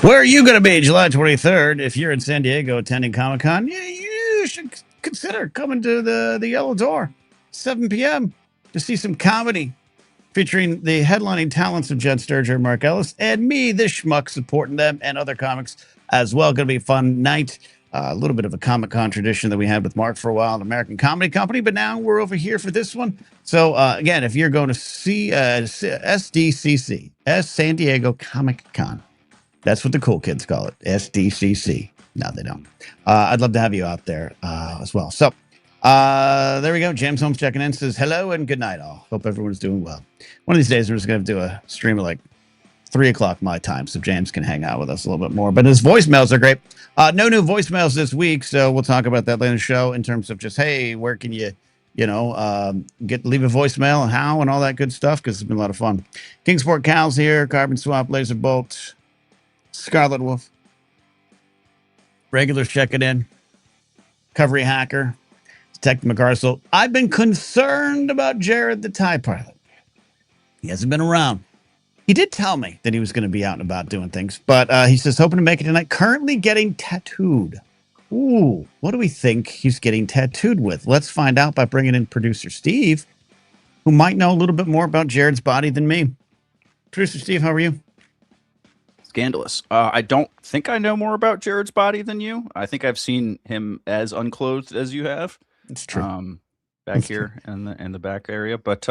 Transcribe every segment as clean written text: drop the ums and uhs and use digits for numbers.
Where are you going to be July 23rd? If you're in San Diego attending Comic-Con, you should consider coming to the Yellow Door, 7 p.m. to see some comedy featuring the headlining talents of Jen Sturger, Mark Ellis, and me, this schmuck, supporting them and other comics as well. Going to be a fun night. A little bit of a Comic-Con tradition that we had with Mark for a while, an American Comedy Company, but now we're over here for this one. So, again, if you're going to see SDCC, San Diego Comic-Con, that's what the cool kids call it, SDCC. No, they don't. I'd love to have you out there as well. So there we go. James Holmes checking in, says hello and good night all. Hope everyone's doing well. One of these days, we're just going to do a stream at like 3 o'clock my time so James can hang out with us a little bit more. But his voicemails are great. No new voicemails this week, so we'll talk about that later in the show in terms of just, hey, where can you leave a voicemail and how and all that good stuff, because it's been a lot of fun. Kingsport Cows here, Carbon Swap, Laser Bolt, Scarlet Wolf, regulars checking in, Recovery Hacker, Detective McArsel. I've been concerned about Jared the TIE pilot. He hasn't been around. He did tell me that he was going to be out and about doing things, but he says hoping to make it tonight. Currently getting tattooed. Ooh, what do we think he's getting tattooed with? Let's find out by bringing in producer Steve, who might know a little bit more about Jared's body than me. Producer Steve, how are you? Scandalous. I don't think I know more about Jared's body than you. I think I've seen him as unclothed as you have. It's true. Back It's here in the back area, but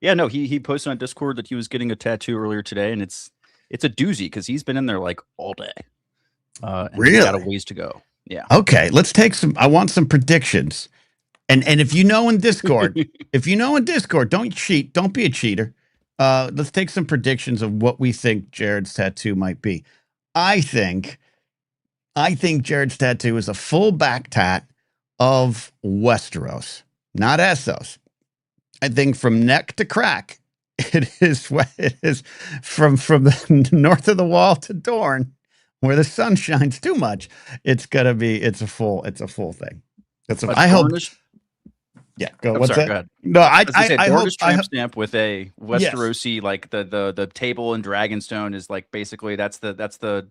yeah, no, he posted on Discord that he was getting a tattoo earlier today, and it's a doozy because he's been in there like all day. And Really? he's got a ways to go. Yeah. Okay, let's take some. I want some predictions, and if you know in Discord, don't cheat. Don't be a cheater. Let's take some predictions of what we think Jared's tattoo might be. I think Jared's tattoo is a full back tat of Westeros, not Essos. I think from neck to crack, it is from the north of the wall to Dorne, where the sun shines too much. It's a full thing. I hope. Yeah, go. What's that? Go ahead. No, I hope. Tramp stamp with a Westerosi, yes. Like the table in Dragonstone is like basically that's the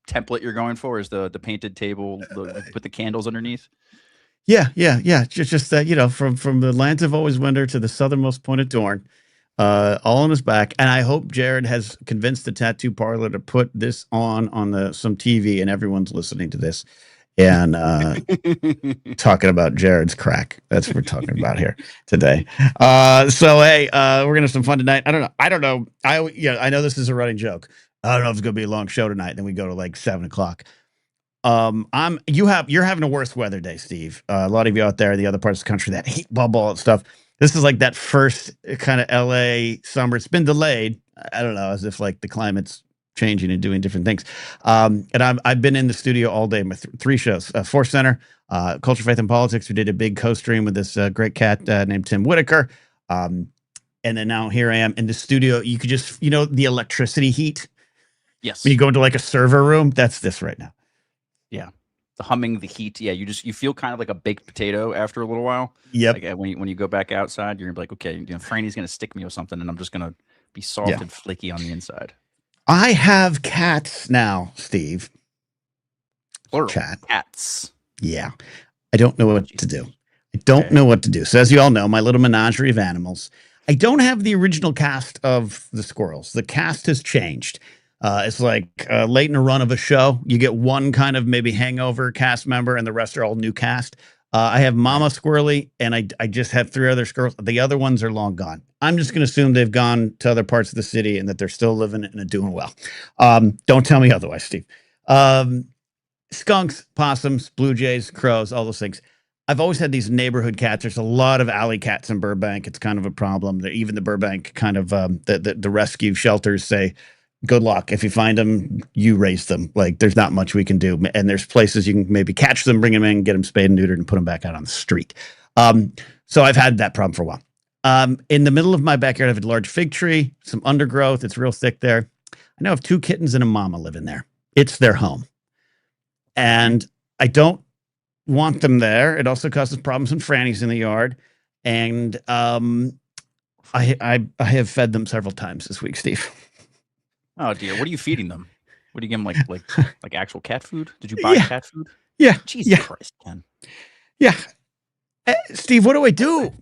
template you're going for, is the painted table with the candles underneath. Yeah. Just that, from the lands of always winter to the southernmost point of Dorne, all on his back. And I hope Jared has convinced the tattoo parlor to put this on some TV, and everyone's listening to this and talking about Jared's crack. That's what we're talking about here today. So hey, we're gonna have some fun tonight. I don't know. I know this is a running joke. I don't know if it's gonna be a long show tonight. Then we go to like 7 o'clock. You're having a worse weather day, Steve. A lot of you out there in the other parts of the country, that heat bubble and stuff. This is like that first kind of LA summer. It's been delayed. I don't know, as if like the climate's changing and doing different things. And I've been in the studio all day. My 3 shows, Force Center, Culture, Faith, and Politics. We did a big co-stream with this great cat named Tim Whitaker. And then now here I am in the studio. You could just, the electricity heat. Yes. When you go into like a server room, that's this right now. Yeah. The humming, the heat. Yeah. You feel kind of like a baked potato after a little while. Yep. Like when you go back outside, you're gonna be like, okay, Franny's going to stick me with something and I'm just going to be soft and flaky on the inside. I have cats now, Steve. Plural. Cats. Yeah. I don't know what to do. Know what to do. So as you all know, my little menagerie of animals. I don't have the original cast of the squirrels. The cast has changed. It's like late in a run of a show. You get one kind of maybe hangover cast member, and the rest are all new cast. I have Mama Squirrely, and I just have 3 other squirrels. The other ones are long gone. I'm just going to assume they've gone to other parts of the city and that they're still living and doing well. Don't tell me otherwise, Steve. Skunks, possums, blue jays, crows, all those things. I've always had these neighborhood cats. There's a lot of alley cats in Burbank. It's kind of a problem. Even the Burbank kind of the rescue shelters say, good luck. If you find them, you raise them. Like, there's not much we can do. And there's places you can maybe catch them, bring them in, get them spayed and neutered, and put them back out on the street. So I've had that problem for a while. In the middle of my backyard, I have a large fig tree, some undergrowth. It's real thick there. I now have 2 kittens and a mama living there. It's their home. And I don't want them there. It also causes problems when Franny's in the yard. And I have fed them several times this week, Steve. Oh dear, what are you feeding them? What do you give them, like actual cat food? Did you buy cat food? Yeah. Jesus Christ, Ken. Yeah. Steve, what do I do?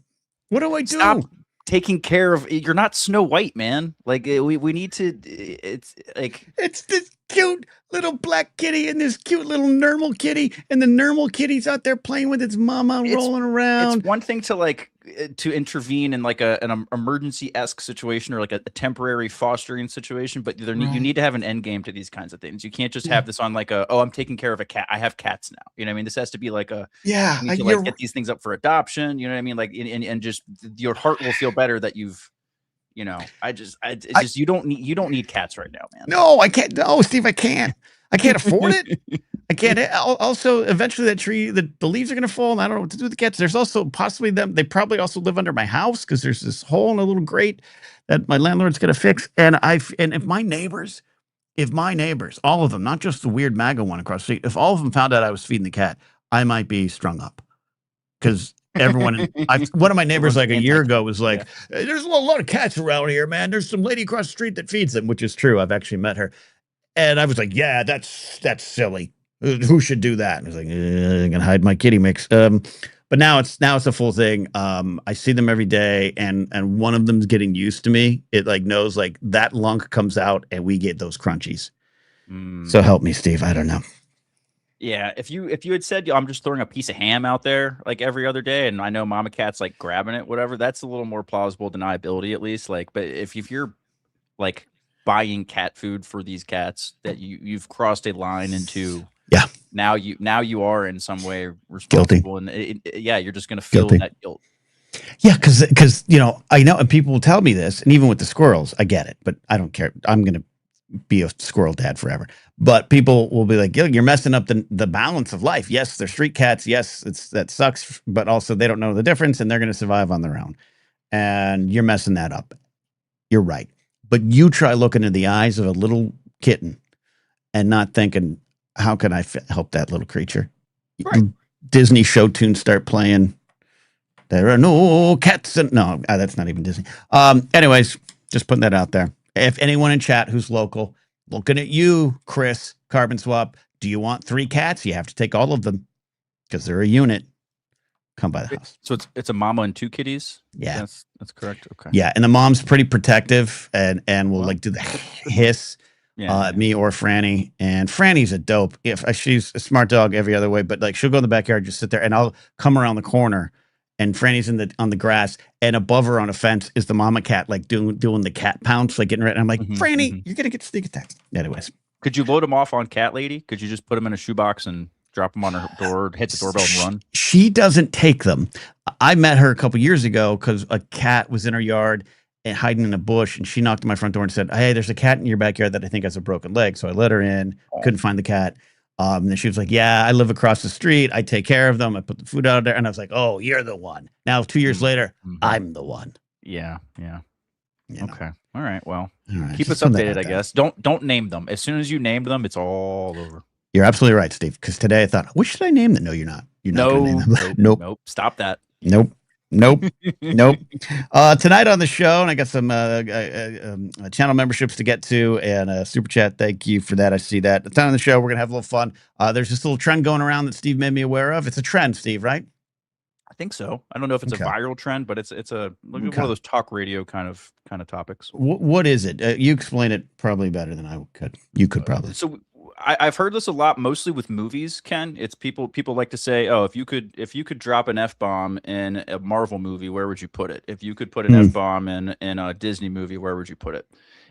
What do I do? Stop taking care of. You're not Snow White, man. Like we need to. It's like it's this cute little black kitty and this cute little normal kitty, and the normal kitty's out there playing with its mama, rolling around. It's one thing to intervene in like an emergency-esque situation or like a temporary fostering situation, but you need to have an end game to these kinds of things. You can't just have this on like I'm taking care of a cat. I have cats now. You know what I mean? This has to be like you need to like get these things up for adoption. You know what I mean? Like and just your heart will feel better that you've. You don't need cats right now, man. No, I can't. No, Steve, I can't. I can't afford it. I can't. Also, eventually the leaves are going to fall, and I don't know what to do with the cats. There's also possibly them. They probably also live under my house because there's this hole in a little grate that my landlord's going to fix. And if my neighbors, all of them, not just the weird MAGA one across the street, if all of them found out I was feeding the cat, I might be strung up because everyone. One of my neighbors like a year ago was like, hey, "There's a lot of cats around here, man. There's some lady across the street that feeds them," which is true. I've actually met her. And I was like, yeah, that's silly. Who should do that? And I was like, I'm gonna hide my kitty mix. But now it's a full thing. I see them every day, and one of them's getting used to me. It like knows like that lunk comes out, and we get those crunchies. So help me, Steve. I don't know. Yeah, if you had said I'm just throwing a piece of ham out there like every other day, and I know Mama Cat's like grabbing it, whatever, that's a little more plausible deniability at least. Like, but if you're like buying cat food for these cats, that you've crossed a line into. Now you are in some way responsible, guilty. And you're just going to feel that guilt. Yeah, because I know, and people will tell me this, and even with the squirrels, I get it, but I don't care. I'm going to be a squirrel dad forever. But people will be like, you're messing up the balance of life. Yes, they're street cats. Yes, that sucks, but also they don't know the difference, and they're going to survive on their own. And you're messing that up. You're right. But you try looking in the eyes of a little kitten and not thinking, how can I help that little creature? Right. Disney show tunes start playing. There are no cats. No, that's not even Disney. Anyways, just putting that out there. If anyone in chat who's local, looking at you, Chris, Carbon Swap, do you want 3 cats? You have to take all of them because they're a unit. Come by the house. So it's a mama and 2 kitties? Yeah. That's correct. Okay. Yeah, and the mom's pretty protective and will like do the hiss. Me or Franny, and Franny's a dope. If she's a smart dog every other way, but like she'll go in the backyard, just sit there, and I'll come around the corner, and Franny's on the grass, and above her on a fence is the mama cat, like doing the cat pounce, like getting ready. And I'm like, Franny, you're gonna get sneak attack. Anyways, could you load him off on Cat Lady? Could you just put him in a shoebox and drop him on her door, hit the doorbell, and run? She doesn't take them. I met her a couple years ago because a cat was in her yard and hiding in a bush, and she knocked on my front door and said, hey, there's a cat in your backyard that I think has a broken leg. So I let her in, couldn't find the cat. And then she was like, yeah, I live across the street. I take care of them. I put the food out there. And I was like, oh, you're the one. Now, 2 years later, I'm the one. Yeah. Okay. All right. Well, keep us updated, I guess. Don't name them. As soon as you named them, it's all over. You're absolutely right, Steve. Because today I thought, what should I name them? No, you're not. You're not going to name them. Nope. Stop that. Nope. Tonight on the show, and I got some channel memberships to get to, and a super chat. Thank you for that. I see that. Tonight on the show, we're gonna have a little fun. There's this little trend going around that Steve made me aware of. It's a trend, Steve, right? I think so. I don't know if it's a viral trend, but it's one of those talk radio kind of topics. What is it? You explain it probably better than I could. You could probably. So I've heard this a lot, mostly with movies, Ken. It's people like to say, oh, if you could drop an F-bomb in a Marvel movie, where would you put it? If you could put an F-bomb in a Disney movie, where would you put it?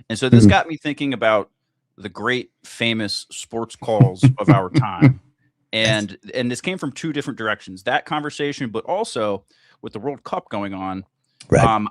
And so this got me thinking about the great famous sports calls of our time. And this came from 2 different directions. That conversation, but also with the World Cup going on,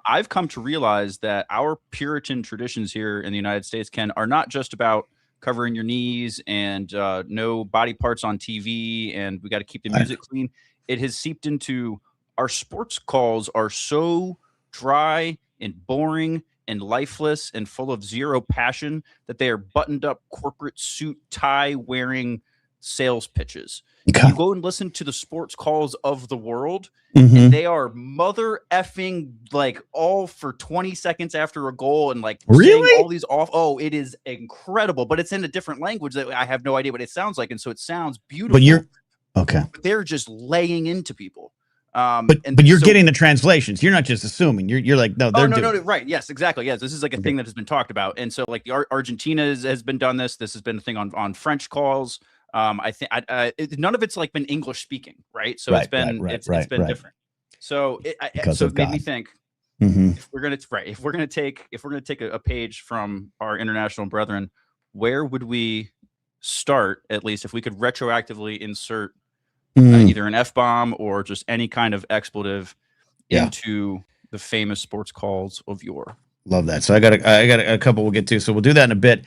I've come to realize that our Puritan traditions here in the United States, Ken, are not just about covering your knees and no body parts on TV, and we got to keep the music clean. It has seeped into our sports calls are so dry and boring and lifeless and full of zero passion that they are buttoned up corporate suit tie wearing sales pitches. Okay. You go and listen to the sports calls of the world, Mhm. and they are mother effing like all for 20 seconds after a goal and like saying Really? all these off. Oh, it is incredible, but it's in a different language that I have no idea what it sounds like, and so it sounds beautiful. But you're okay. But they're just laying into people. But you're getting the translations. You're not just assuming. You're like, no, they're no, right. Yes, exactly. Yes, this is like a thing that has been talked about. And so like the Argentina has been done this. This has been a thing on French calls. I think none of it's like been English speaking, right? So it's been different. So it made me think, if we're gonna take a page from our international brethren, where would we start? At least if we could retroactively insert either an F-bomb or just any kind of expletive into the famous sports calls of yore. Love that. So I got a couple we'll get to. So we'll do that in a bit.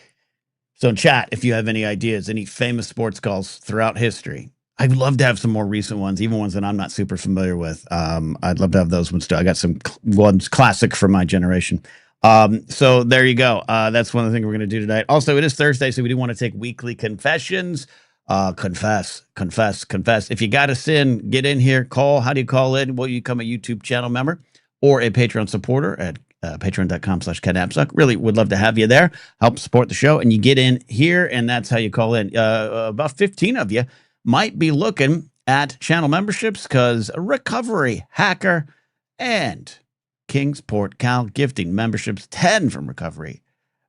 So in chat, if you have any ideas, any famous sports calls throughout history, I'd love to have some more recent ones, even ones that I'm not super familiar with. I'd love to have those ones too. I got some ones classic for my generation. So there you go. That's one of the things we're going to do tonight. Also, it is Thursday, so we do want to take weekly confessions. Confess. If you got a sin, get in here, call. How do you call in? Will you become a YouTube channel member or a Patreon supporter at patreon.com/Napzok? Really would love to have you there. Help support the show. And you get in here, and that's how you call in. About 15 of you might be looking at channel memberships because Recovery, Hacker, and Kingsport Cal gifting memberships, 10 from Recovery.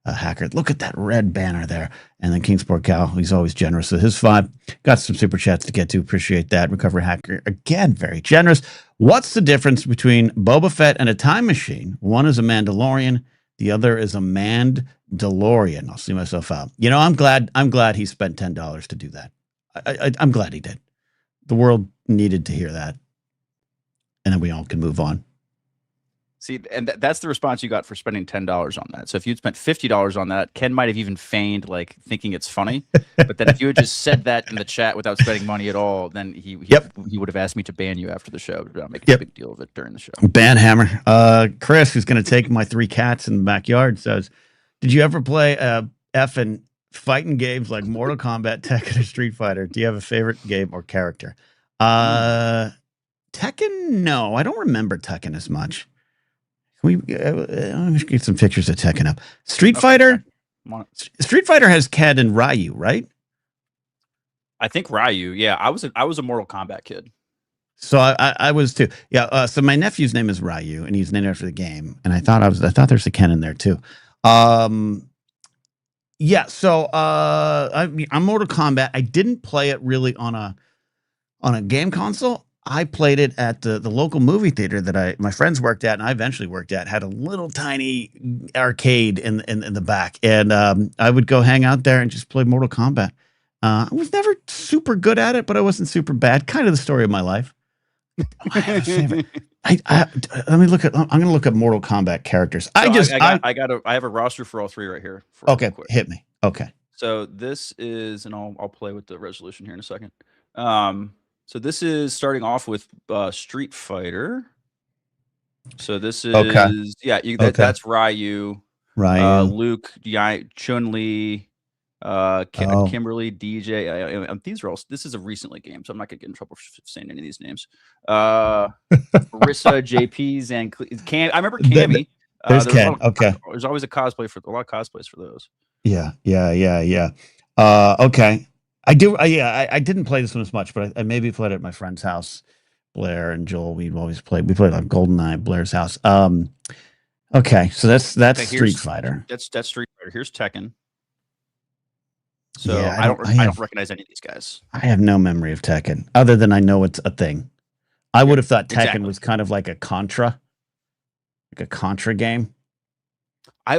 Hacker, look at that red banner there. And then Kingsport Cal, he's always generous with his 5. Got some super chats to get to. Appreciate that. Recovery Hacker, again, very generous. What's the difference between Boba Fett and a time machine? One is a Mandalorian. The other is a Mandalorian. I'll see myself out. You know, I'm glad he spent $10 to do that. I'm glad he did. The world needed to hear that. And then we all can move on. See, and that's the response you got for spending $10 on that. So if you'd spent $50 on that, Ken might have even feigned like thinking it's funny. But then if you had just said that in the chat without spending money at all, then he would have asked me to ban you after the show. But making a big deal of it during the show. Ban hammer. Chris, who's going to take my 3 cats in the backyard, says, "Did you ever play effing fighting games like Mortal Kombat, Tekken, or Street Fighter? Do you have a favorite game or character?" Tekken, no, I don't remember Tekken as much. Let me get some pictures of Tekken up. Street Fighter has Ken and Ryu, right? I think Ryu. Yeah, I was a Mortal Kombat kid. So I was too. Yeah. So my nephew's name is Ryu, and he's named after the game. And I thought there's a Ken in there too. Yeah. So I'm Mortal Kombat. I didn't play it really on a game console. I played it at the local movie theater that my friends worked at, and I eventually worked at. Had a little tiny arcade in the back, and I would go hang out there and just play Mortal Kombat. I was never super good at it, but I wasn't super bad. Kind of the story of my life. I have a favorite. Let me look at. I'm going to look at Mortal Kombat characters. So I have a roster for all 3 right here. Okay, hit me. Okay. So this is, and I'll play with the resolution here in a second. So this is starting off with Street Fighter. So this is that's Ryu. Luke, Chun-Li, Kimberly, DJ. These are all. This is a recently game, so I'm not gonna get in trouble for saying any of these names. Marissa, JP's, and Cam. I remember Cammy. There's Ken. Okay. There's always a lot of cosplays for those. Yeah. Okay. I do. I didn't play this one as much, but I maybe played it at my friend's house. Blair and Joel, we played on GoldenEye, Blair's house. Okay, so that's Street Fighter. That's Street Fighter. Here's Tekken. So yeah, I don't recognize any of these guys. I have no memory of Tekken, other than I know it's a thing. I would have thought Tekken was kind of like a Contra game. I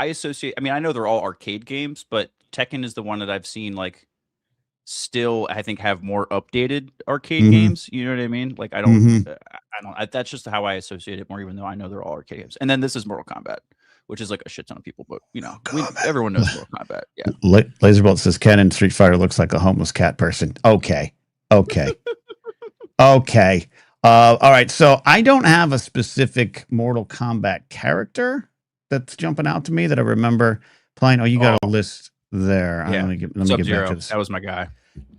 associate. I mean, I know they're all arcade games, but Tekken is the one that I've seen like still I think have more updated arcade games. You know what I mean? Like I don't that's just how I associate it more, even though I know they're all arcade games. And then this is Mortal Kombat, which is like a shit ton of people, but you know, everyone knows Mortal Kombat. Yeah. Laserbolt says Ken in Street Fighter looks like a homeless cat person. Okay. Okay. All right. So I don't have a specific Mortal Kombat character that's jumping out to me that I remember playing. Oh, you got a list. there. Yeah. Let me get back Sub-Zero. to this. That was my guy.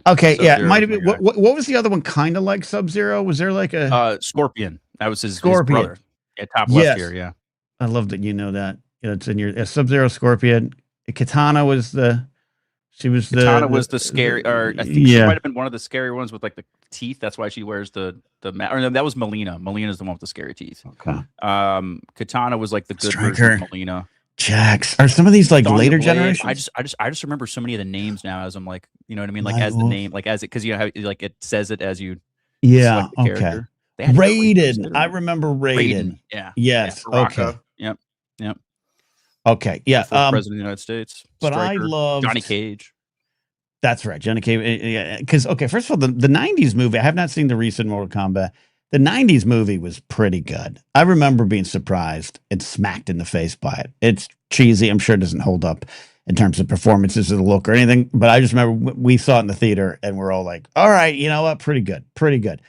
Okay, yeah, it Sub-Zero might have was been. my guy. What was the other one kind of like Sub-Zero? Was there like a Scorpion. That was his Scorpion? brother. Yeah, top left Yes. here. Yeah. I love that you know that. You know, it's in your Sub-Zero, Scorpion. Katana was the. She was Katana was the scary, or I think she yeah. might have been one of the scary ones with like the teeth. That's why she wears the or no, that was Melina. Melina's the one with the scary teeth. Okay. Katana was like the good Striker. version of Melina. Jax. Are some of these like Sonya later Blade. generations? I just remember so many of the names now as I'm like, you know what I mean? Like as the name, like as it, because you know how like it says it as you select the character. Raiden. I remember Raiden. Yeah. Yes. Yeah, okay. Yep. Yep. Okay. Yeah. President of the United States. But Striker, I love Johnny Cage. That's right, Johnny Cage. Yeah, because okay, first of all, the '90s movie. I have not seen the recent Mortal Kombat. The '90s movie was pretty good. I remember being surprised and smacked in the face by it. It's cheesy. I'm sure it doesn't hold up in terms of performances or the look or anything. But I just remember we saw it in the theater and we're all like, "All right, you know what? Pretty good. Pretty good."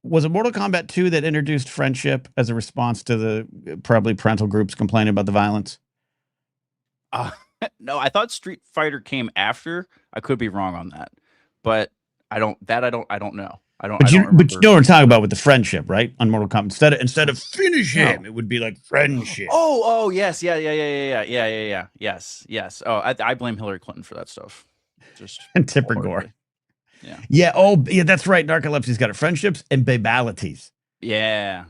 Was it Mortal Kombat 2 that introduced friendship as a response to the probably parental groups complaining about the violence? No, I thought Street Fighter came after. I could be wrong on that, but I don't know. I don't. But you know remember. what we're talking about with the friendship, right? On Mortal Kombat, instead of finish him, it would be like friendship. Oh, yes, yeah. Yes. Oh, I blame Hillary Clinton for that stuff. Just and Tipper Gore. Yeah. Yeah. Oh, yeah. That's right. Narcolepsy's got it. Friendships and babalities. Yeah.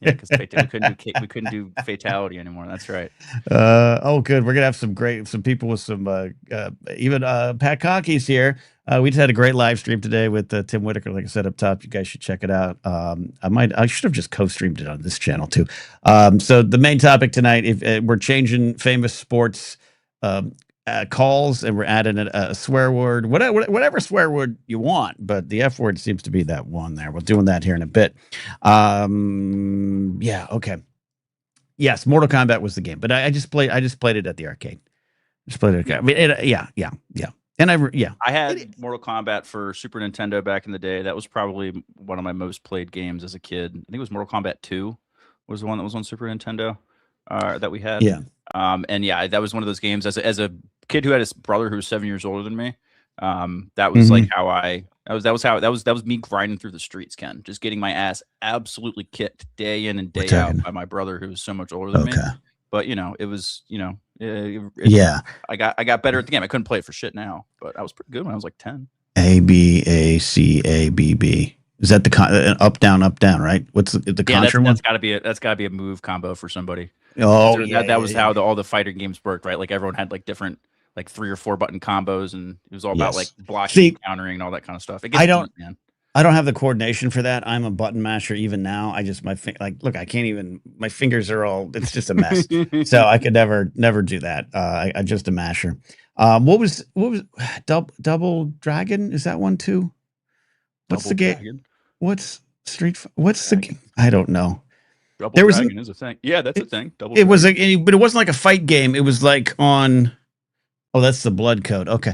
Because we couldn't do fatality anymore. That's right. Oh, good. We're gonna have some people with some even Pat Cocky's here. We just had a great live stream today with Tim Whitaker. Like I said up top, you guys should check it out. I should have just co-streamed it on this channel too. So the main topic tonight, if we're changing famous sports calls and we're adding a swear word, whatever swear word you want, but the F word seems to be that one there. We're doing that here in a bit. Yeah, okay. Yes, Mortal Kombat was the game, but I just played it at the arcade. Just played it. I mean, yeah. And I had Mortal Kombat for Super Nintendo back in the day. That was probably one of my most played games as a kid. I think it was Mortal Kombat 2 was the one that was on Super Nintendo that we had. Yeah. And yeah, that was one of those games as a kid who had a brother who was 7 years older than me. That was like how that was me grinding through the streets, Ken, just getting my ass absolutely kicked day in and day out by my brother who was so much older than me. But it was, yeah. I got better at the game. I couldn't play it for shit now, but I was pretty good when I was like 10. ABACABB. Is that the up down, right? What's the Contra one? That's gotta be a move combo for somebody. Oh, that was how all the fighting games worked, right? Like everyone had like different, like 3 or 4 button combos, and it was all about like blocking, countering, and all that kind of stuff. I don't have the coordination for that. I'm a button masher even now. I just look, I can't even. My fingers are all. It's just a mess. So I could never do that. I just a masher. What was Double Dragon? Is that one too? What's the game? What's What's the game? I don't know. Double Dragon is a thing. Yeah, that's a thing. But it wasn't like a fight game. It was like on. Oh, that's the Blood Code. Okay.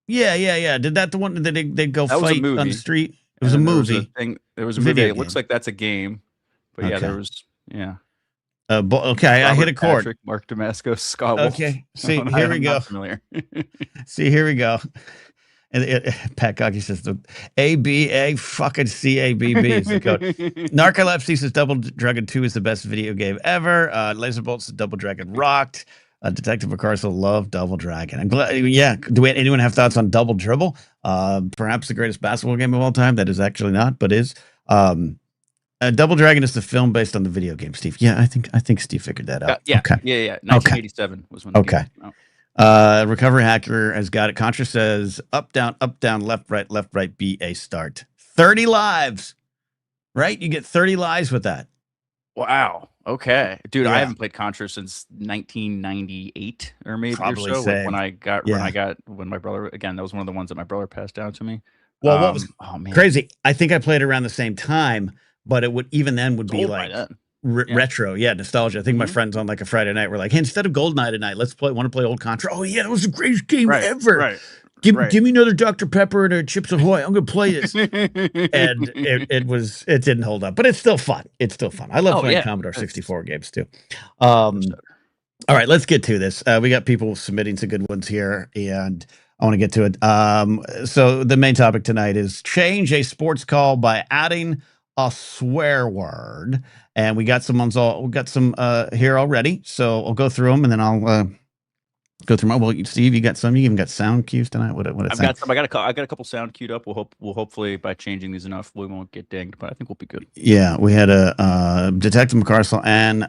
Yeah. Did that the one that they'd go fight on the street? It was a movie. There was a movie. It looks like that's a game. But yeah, there was. Yeah. Okay, I hit a chord. Patrick, Mark Damasco, Scott Wolf. Okay, see, here we go. See, here we go. And Pat Cocky says the ABA fucking CABB is the code. Narcolepsy says Double Dragon 2 is the best video game ever. Laserbolt says Double Dragon rocked. Detective McCarcel loved Double Dragon. I'm glad. Yeah. Anyone have thoughts on Double Dribble? Perhaps the greatest basketball game of all time. That is actually not, but is. Double Dragon is the film based on the video game, Steve. Yeah, I think Steve figured that out. Yeah. Okay. Yeah. 1987 was when. Okay. Recovery Hacker has got it. Contra says up, down, left, right, BA start. 30 lives. Right? You get 30 lives with that. Wow. Okay. Dude, I haven't played Contra since 1998 or maybe Probably or so. Same. When my brother, again, that was one of the ones that my brother passed down to me. Well, what was crazy? I think I played around the same time, but it would be like retro, nostalgia. I think my friends on like a Friday night were like, "Hey, instead of GoldenEye tonight, want to play old Contra." Oh yeah, that was the greatest game ever. Right. Give me another Dr. Pepper and a Chips Ahoy. I'm gonna play this. And it didn't hold up, but it's still fun. I love playing Commodore 64 games too. All right, let's get to this. We got people submitting some good ones here, and I want to get to it. So the main topic tonight is change a sports call by adding a swear word, and we got some ones all we got some here already. So I'll go through them, and then I'll go through my. Well, Steve, you got some. You even got sound cues tonight. What I've got some. I got a couple sound queued up. We'll hopefully by changing these enough, we won't get dinged. But I think we'll be good. Yeah, we had a Detective McCarcel and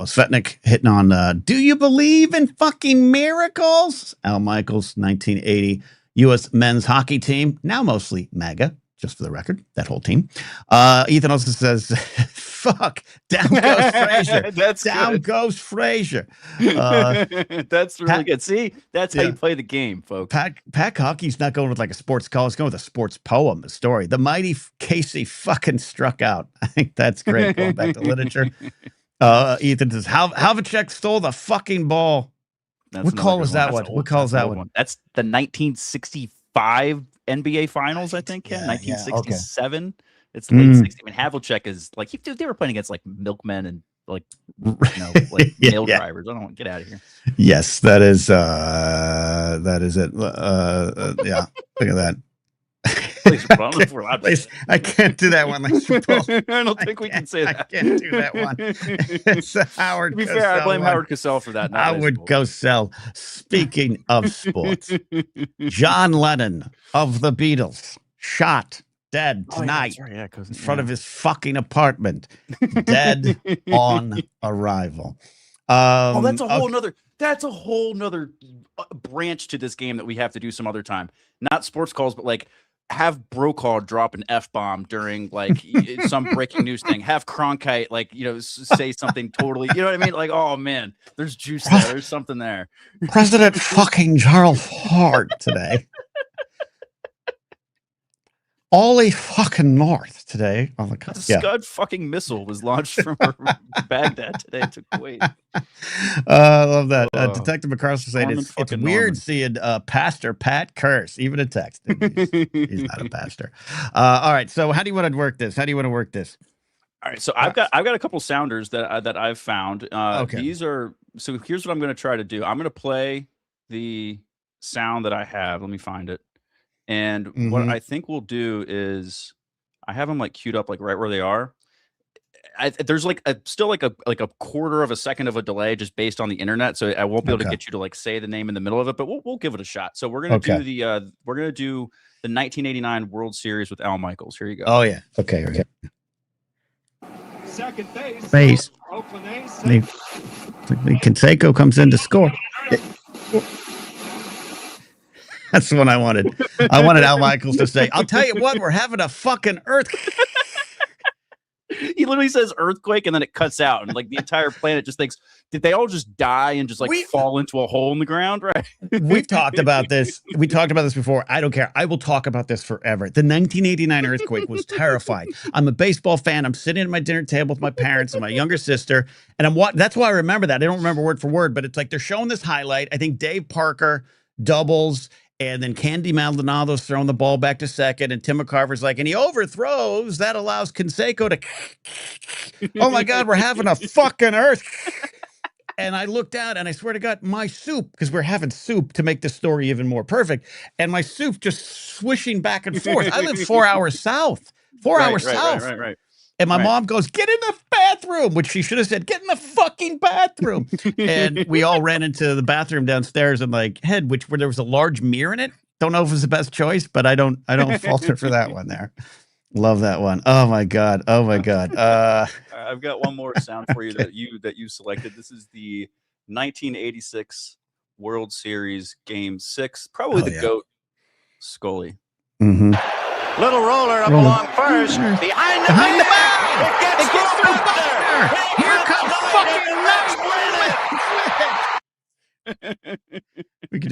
Svetnik hitting on "Do you believe in fucking miracles?" Al Michaels, 1980 U.S. men's hockey team, now mostly MAGA. Just for the record, that whole team. Ethan also says, "Fuck, down goes Frazier." That's down good. goes Frazier. That's really good. See, that's how you play the game, folks. Pack hockey's not going with like a sports call; it's going with a sports poem, a story. The mighty Casey fucking struck out. I think that's great. Going back to literature. Ethan says, Havlicek stole the fucking ball. That's what call was that one? What call is that one? That's the 1965 NBA Finals, I think. Yeah, 1967. Okay. It's late 60s. I mean, Havlicek is like they were playing against like milkmen and like like mail drivers. I don't want to get out of here. Yes, that is it. Yeah, look at that. I can't do that one. I don't think we can say that. I can't do that one. It's Howard. To be fair, I blame Howard Cosell for that. Howard Cosell. Speaking of sports, John Lennon of the Beatles shot dead tonight in front of his fucking apartment, dead on arrival. That's a whole nother. That's a whole nother branch to this game that we have to do some other time. Not sports calls, but like have Brokaw drop an F-bomb during like some breaking news thing. Have Cronkite like say something totally. You know what I mean? Like, oh man, there's juice there. There's something there. President fucking Charles Ford today. Ollie fucking North today on the coast. Scud fucking missile was launched from Baghdad today to Kuwait. I love that. Detective McCarthy saying it's weird seeing Pastor Pat curse, even a text. He's not a pastor. All right. So how do you want to work this? All right. So I've got a couple sounders that I've found. Okay. These are so here's what I'm going to try to do. I'm going to play the sound that I have. Let me find it. And what I think we'll do is I have them like queued up like right where they are. There's like still like a quarter of a second of a delay just based on the internet, so I won't be able to get you to like say the name in the middle of it, but we'll give it a shot. So we're gonna do the 1989 World Series with Al Michaels. Here you go. Oh yeah. Okay. Second base. Oakland A's. Canseco comes in to score. That's the one I wanted. I wanted Al Michaels to say, "I'll tell you what, we're having a fucking earthquake." He literally says earthquake, and then it cuts out, and like the entire planet just thinks, did they all just die and just like fall into a hole in the ground? Right? We've talked about this. We talked about this before. I don't care. I will talk about this forever. The 1989 earthquake was terrifying. I'm a baseball fan. I'm sitting at my dinner table with my parents and my younger sister, and that's why I remember that. I don't remember word for word, but it's like they're showing this highlight. I think Dave Parker doubles. And then Candy Maldonado's throwing the ball back to second, and Tim McCarver's like, and he overthrows. That allows Canseco to. Oh my God, we're having a fucking earth. And I looked out, and I swear to God, my soup, because we're having soup to make the story even more perfect, and my soup just swishing back and forth. I live 4 hours south. 4 hours south. Right. And my mom goes, "Get in the bathroom," which she should have said, "Get in the fucking bathroom." And we all ran into the bathroom downstairs and like where there was a large mirror in it. Don't know if it was the best choice, but I don't fault her for that one there. Love that one. Oh my God. I've got one more sound for you that you selected. This is the 1986 World Series Game 6. Probably the GOAT, Scully. Mm-hmm. Little roller up along first. Behind the bag. It gets through Buster. Here comes fucking Max.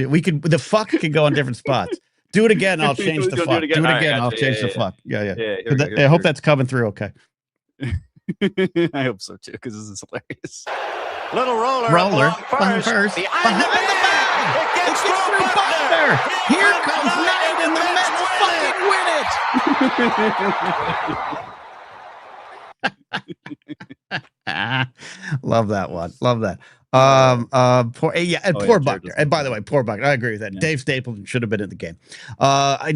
We could. The fuck can go on different spots. Do it again. I'll change the fuck. Do it again. I'll change the fuck. Yeah. I hope that's coming through. Okay. I hope so too, because this is hilarious. Little roller up first. Behind the bag. It gets through Buster. Here comes Knight, and the Mets fucking win it. Love that one. Love that. Poor, yeah, and Oh, yeah, poor Jared Buckner. doesn't And by play. the way, poor Buckner. I agree with that. Yeah. Dave Stapleton should have been in the game. I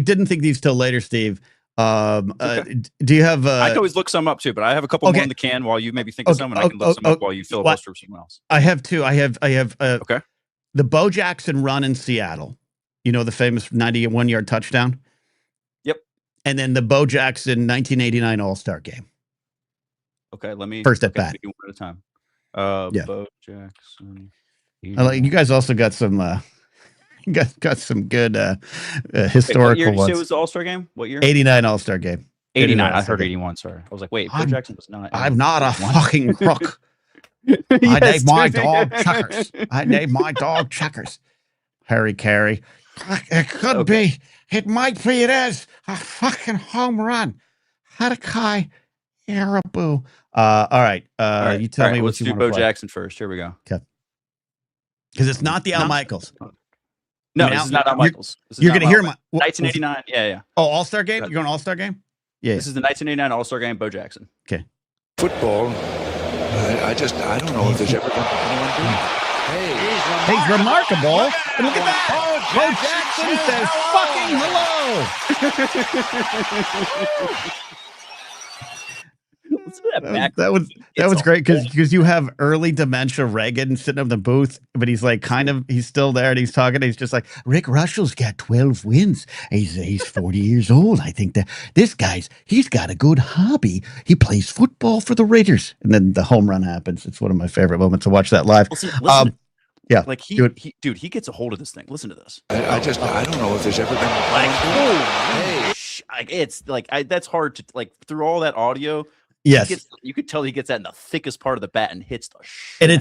didn't think these till later, Steve. Okay. Do you have? I can always look some up too, but I have a couple more in the can while you maybe think of some, and I can look some up while you filibuster someone else. I have two. I have. Okay. The Bo Jackson run in Seattle. You know, the famous 91-yard touchdown. Yep. And then the Bo Jackson 1989 All-Star game. Okay, let me first at bat. One at a time. Yeah. Bo Jackson. You guys also got some. Got some good historical ones. It was the All-Star game. What year? 89 All-Star game. 89. I heard 81. Sorry, I was like, wait, Bo Jackson was not. I'm not a fucking crook. I named my dog Checkers. I named my dog Checkers. Harry Carey. It could be. It might be. It is a fucking home run. Hadakai Arabu. All right. You tell me what you want to play. Let's do Bo Jackson first. Here we go. Okay. Because it's not the Al Michaels. No, this is not Al Michaels. You're going to hear my 1989. Yeah. Oh, All-Star game? You're going All-Star game? Yeah. This is the 1989 All-Star game. Bo Jackson. Okay. Football. I don't know if there's ever been anyone do it. He's remarkable. And look at that. Bo Jackson says fucking hello. That was great because you have early dementia Reagan sitting in the booth, but he's like he's still there and he's talking. And he's just like, Rick Russell's got 12 wins. He's 40 years old. I think that he's got a good hobby. He plays football for the Raiders. And then the home run happens. It's one of my favorite moments to watch that live. Listen, yeah, like he gets a hold of this thing. Listen to this. I don't know if there's ever been it's like that's hard to like through all that audio. Yes, you could tell he gets that in the thickest part of the bat and hits the shit. And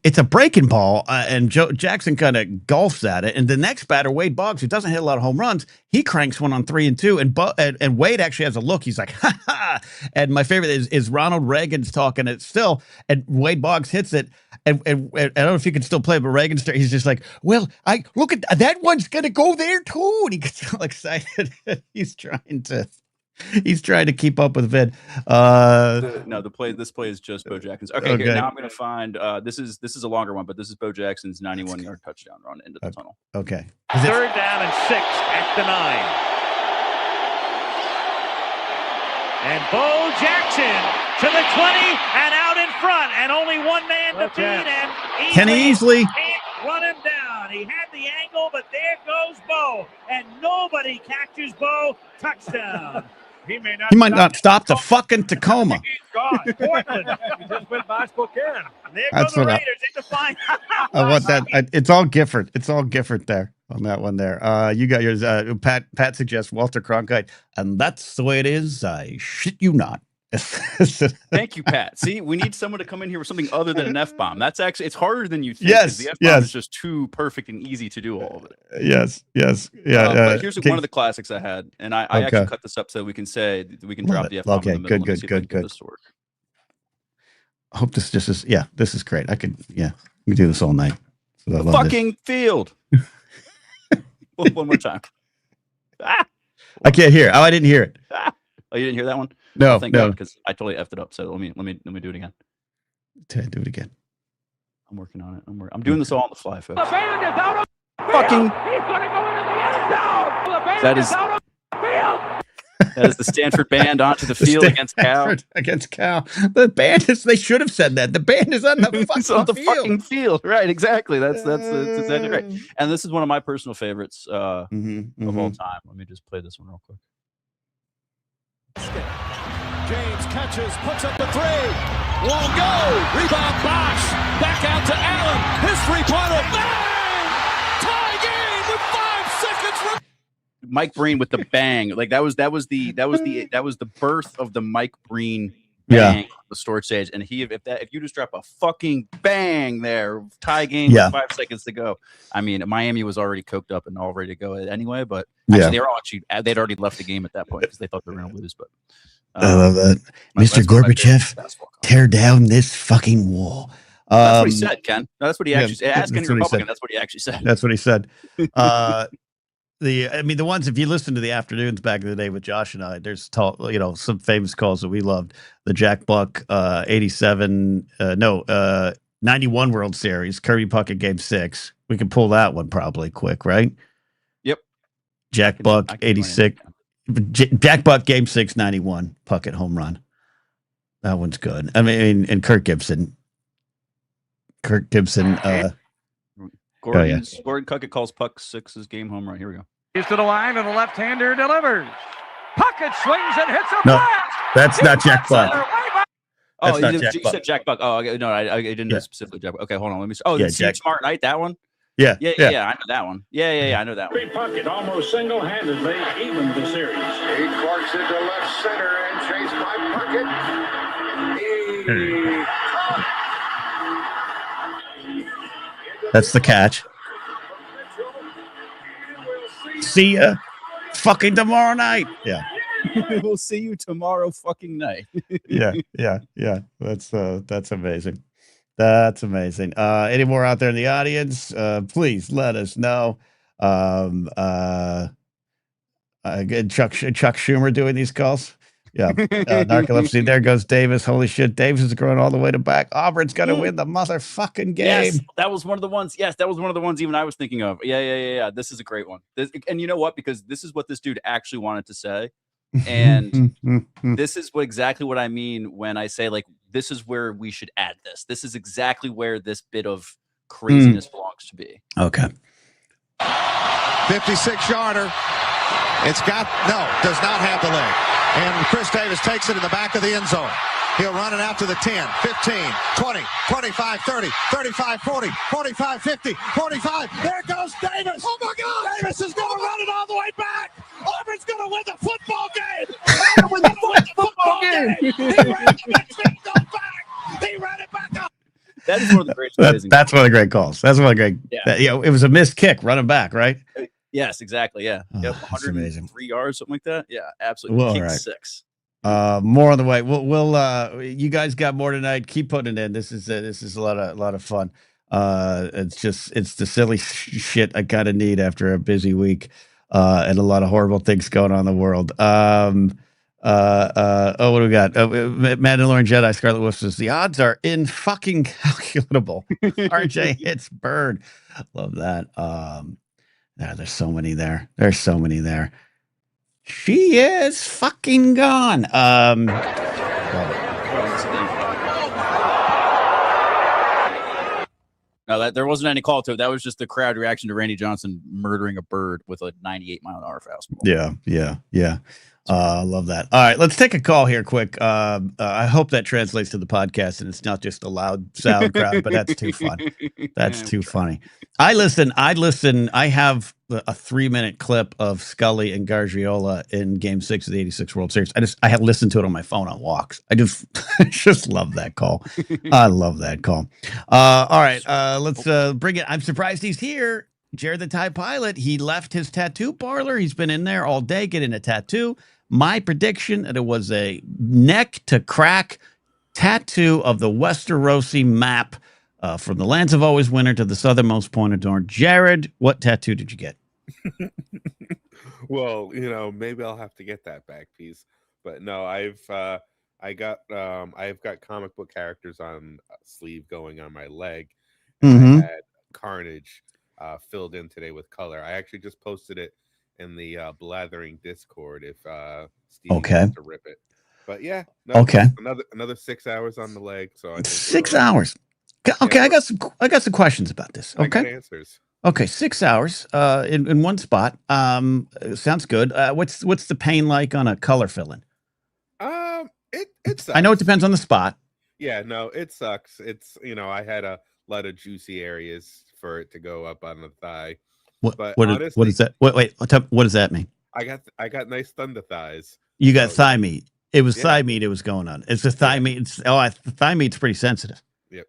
it's a breaking ball, and Joe Jackson kind of golfs at it. And the next batter, Wade Boggs, who doesn't hit a lot of home runs, he cranks one on 3 and 2. And Wade actually has a look. He's like, ha ha. And my favorite is Ronald Reagan's talking it still, and Wade Boggs hits it. And I don't know if you can still play, but Reagan's he's just like, well, I look at that one's gonna go there too. And he gets all excited. He's trying to keep up with Vid. This play is just Bo Jackson's. Okay. Here, now I'm going to find this is a longer one, but this is Bo Jackson's 91-yard touchdown run into the tunnel. Okay. 3rd down and 6 at the 9. And Bo Jackson to the 20 and out in front, and only one man to beat him. Kenny Easley can't run him down. He had the angle, but there goes Bo, and nobody catches Bo. Touchdown. He might not stop the fucking Tacoma. Portland. He just went by Spokane. There That's go the Raiders in the final. I want that. It's all Gifford. It's all Gifford there on that one there. You got yours. Pat suggests Walter Cronkite, and that's the way it is. I shit you not. Thank you, Pat. See, we need someone to come in here with something other than an F-bomb. That's actually, it's harder than you think. Yes, the F-bomb is just too perfect and easy to do all of it. Yes. But here's one of the classics I had, and I actually cut this up so we can drop the F-bomb in the middle. Good. I hope this just is. Yeah, this is great. We can do this all night. So fucking field. One more time. I can't hear. Oh, I didn't hear it. Oh, you didn't hear that one? No, because I totally effed it up. So let me do it again. Do it again. I'm working on it. I'm doing this all on the fly, folks. The band is out of fucking. He's going to go into the end zone. The band That is out of field. That is the Stanford band onto the field against Cal. Against Cal. The band is. They should have said that. The band is on the fucking field. Right. Exactly. That's exactly right. And this is one of my personal favorites of all time. Let me just play this one real quick. James catches, puts up the 3. Won't go. Rebound Bosch. Back out to Allen. His 3-pointer. Bang! Tie game with 5 seconds. Mike Breen with the bang. Like that was the birth of the Mike Breen bang, the storage stage. And if you just drop a fucking bang there, tie game with 5 seconds to go. I mean, Miami was already coked up and all ready to go anyway, but actually they'd already left the game at that point because they thought they were going to lose. But I love that. Mr. Gorbachev, tear down this fucking wall. That's what he said, Ken. No, that's what he actually said. Ask any Republican. That's what he actually said. That's what he said. The ones, if you listen to the afternoons back in the day with Josh and I, there's some famous calls that we loved. The Jack Buck 87, 91 World Series, Kirby Puckett Game 6. We can pull that one probably quick, right? Yep. Jack Buck, 86. Jack Buck Game 6, 91. Puckett home run. That one's good. I mean, and Kirk Gibson. Gordon Puckett calls Puck 6's game home run. Here we go. He's to the line, and the left-hander delivers. Puckett swings and hits a blast. That's not Jack Buck. Oh, you said Jack Buck. Oh, no, I didn't know specifically Jack Buck. Okay, hold on. Let me. Oh, yeah, Steve Smart Night, that one. Yeah. I know that one. Yeah, I know that one. Puckett almost single-handedly evened the series. He clarks it to left center and chased by Puckett. That's the catch. See ya fucking tomorrow night. Yeah. We'll see you tomorrow fucking night. Yeah. That's amazing. That's amazing. Any more out there in the audience? Please let us know. Good Chuck Schumer doing these calls. Yeah. Narcolepsy. There goes Davis. Holy shit. Davis is going all the way to back. Auburn's going to win the motherfucking game. Yes, that was one of the ones. Yes, that was one of the ones even I was thinking of. Yeah. This is a great one. And you know what? Because this is what this dude actually wanted to say. And this is exactly what I mean when I say, like, this is where we should add this. This is exactly where this bit of craziness belongs to be. Okay. 56-yarder. Does not have the leg. And Chris Davis takes it in the back of the end zone. He'll run it out to the 10, 15, 20, 25, 30, 35, 40, 45, 50, 45. There goes Davis. Oh, my God. Davis is going to run it all the way back. Auburn's going to win the football game. Auburn's going to win the football game. He ran the next thing, go back. He ran it back up. That is one of the great. That's one of the great calls. That's one of the great. Yeah. It was a missed kick running back, right? Yes, exactly. Yeah. Oh, 103 yards, something like that. Yeah, absolutely. Well, Kick right. 6. More on the way. We'll you guys got more tonight. Keep putting it in. This is a lot of fun. It's the silly shit I kind of need after a busy week, and a lot of horrible things going on in the world. What do we got? Mandalorian Jedi Scarlet Wolf says the odds are in fucking calculable. RJ hits Bird. Love that. There's so many there. She is fucking gone. No, there wasn't any call to it. That was just the crowd reaction to Randy Johnson murdering a bird with a 98-mile-an-hour fastball. Yeah. I love that. All right, let's take a call here quick. I hope that translates to the podcast and it's not just a loud sound crowd, but that's too fun. That's too funny. I listen. I have a 3-minute clip of Scully and Gargiola in Game 6 of the '86 World Series. I have listened to it on my phone on walks. I just love that call. I love that call. All right, let's bring it. I'm surprised he's here. Jared the Thai Pilot. He left his tattoo parlor. He's been in there all day getting a tattoo. My prediction that it was a neck to crack tattoo of the Westerosi map from the lands of always winter to the southernmost point of Dorne. Jared, what tattoo did you get? Well, maybe I'll have to get that back piece. But no, I've got comic book characters on a sleeve going on my leg. And I had Carnage filled in today with color. I actually just posted it in the Blathering Discord if Steve wants to rip it. But yeah, another 6 hours on the leg. So I think 6 hours. Okay, I got some questions about this. Okay, I got answers. Okay, 6 hours in one spot. Sounds good. What's the pain like on a color fill-in? It sucks. I know it depends on the spot. Yeah, no, it sucks. It's I had a lot of juicy areas for it to go up on the thigh. What is that? Wait. What does that mean? I got nice thunder thighs. You got thigh meat. It was thigh meat. It was going on. It's the thigh meat. Thigh meat's pretty sensitive. Yep.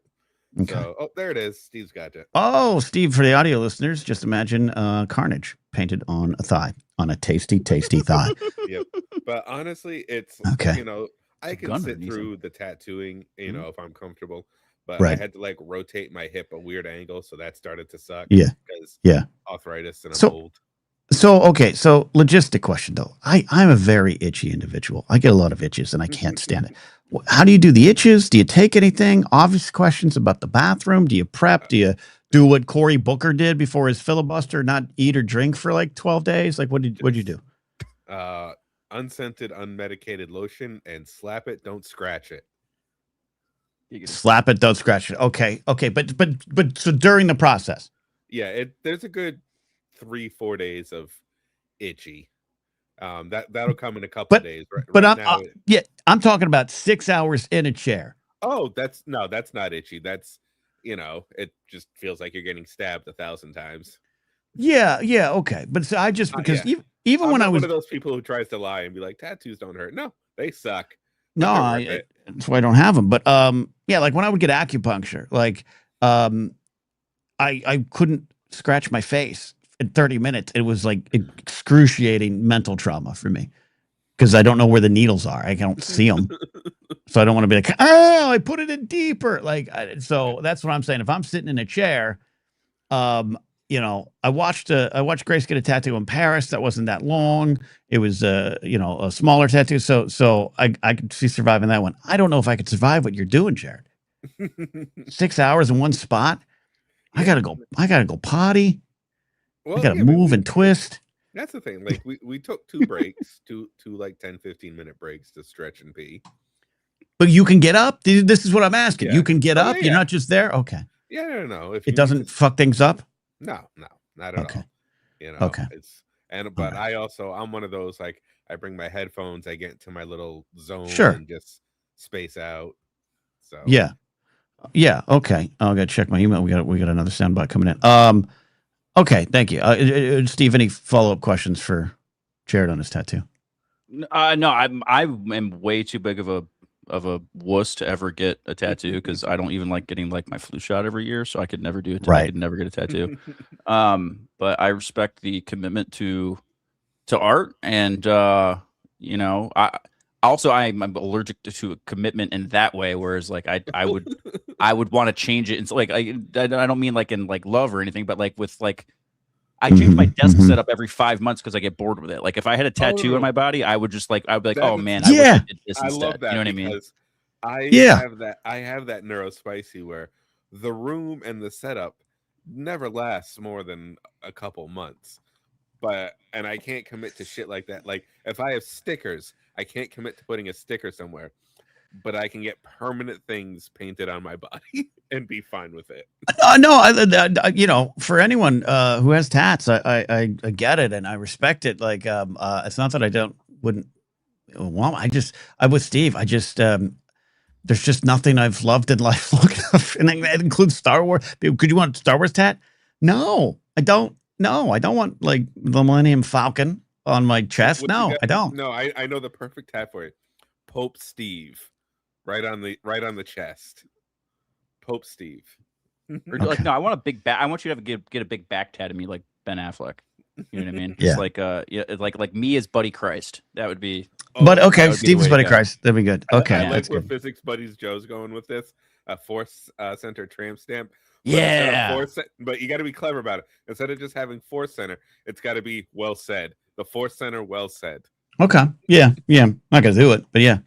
Okay. So, there it is. Steve's got it. Oh, Steve, for the audio listeners, just imagine Carnage painted on a thigh, on a tasty thigh. Yep. But honestly, it's okay. I can sit through the tattooing, if I'm comfortable. But right. I had to rotate my hip a weird angle, so that started to suck. Yeah. Because arthritis and I'm old. So, okay. So logistic question though. I'm a very itchy individual. I get a lot of itches and I can't stand it. How do you do the itches? Do you take anything? Obvious questions about the bathroom. Do you prep? Do you do what Cory Booker did before his filibuster, not eat or drink for like 12 days? Like what'd you do? Unscented, unmedicated lotion and slap it, don't scratch it. Slap it, don't scratch it. Okay. But so during the process. Yeah, there's a good 3-4 days of itchy. That'll come in a couple days. I'm talking about 6 hours in a chair. Oh, that's not itchy. That's it just feels like you're getting stabbed 1,000 times. Yeah, okay. But so I just because even when I was one of those people who tries to lie and be like, tattoos don't hurt. No, they suck. No, that's why I don't have them. But like when I would get acupuncture, like I couldn't scratch my face in 30 minutes. It was like excruciating mental trauma for me because I don't know where the needles are. I don't see them. So I don't want to be like, oh, I put it in deeper. Like, so that's what I'm saying. If I'm sitting in a chair, I watched Grace get a tattoo in Paris. That wasn't that long. It was, a smaller tattoo. So I could see surviving that one. I don't know if I could survive what you're doing, Jared. 6 hours in one spot. I gotta go potty. I gotta move and twist. That's the thing. Like we took 2 breaks, two like 10-15 minute breaks to stretch and pee. But you can get up. This is what I'm asking. You can get up. Yeah. You're not just there. Okay. Yeah, no. If it doesn't fuck things up. No, not at all. Okay. But I'm one of those, like, I bring my headphones, I get into my little zone and just space out. So yeah. Okay. I'll go check my email. We got another soundbite coming in. Okay. Thank you. Steve, any follow-up questions for Jared on his tattoo? No, I am way too big of a wuss to ever get a tattoo because I don't even like getting like my flu shot every year, so I could never do it. I could never get a tattoo. But I respect the commitment to art, and I'm allergic to a commitment in that way. Whereas like I would want to change it. And so like I don't mean like in like love or anything, but like with like. I change my desk setup every 5 months because I get bored with it. Like if I had a tattoo on my body, I would just like I'd be like, oh man, I wish I did this instead. Love that. You know what I mean? I have that neurospicy where the room and the setup never lasts more than a couple months. And I can't commit to shit like that. Like if I have stickers, I can't commit to putting a sticker somewhere. But I can get permanent things painted on my body and be fine with it. No, for anyone who has tats, I get it and I respect it. Like, it's not that I wouldn't want. I with Steve. There's just nothing I've loved in life long enough, and that includes Star Wars. Could you want a Star Wars tat? No, I don't. No, I don't want like the Millennium Falcon on my chest. No, I don't. No, I know the perfect tat for it. Pope Steve. Right on the chest. Pope Steve. Like, no, I want a big back. I want you to get a big back tat of me like Ben Affleck. You know what I mean? Yeah. Just like me as Buddy Christ. That would be. But okay, Steve's Buddy Christ. That'd be good. Okay, I like where Physics Buddies Joe's going with this. A Force Center tramp stamp. But you got to be clever about it. Instead of just having Force Center, it's got to be well said. The Force Center, well said. Okay. Yeah. I'm not gonna do it, but yeah.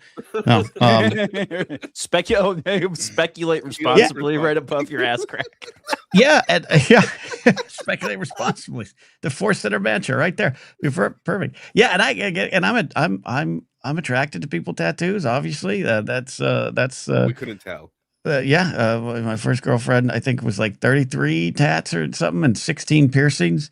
No. Speculate responsibly right above your ass crack. Yeah. Speculate responsibly. The Force Center Mantra right there. Perfect. Yeah, and I'm attracted to people tattoos. Obviously, that's we couldn't tell. My first girlfriend, I think, was like 33 tats or something, and 16 piercings.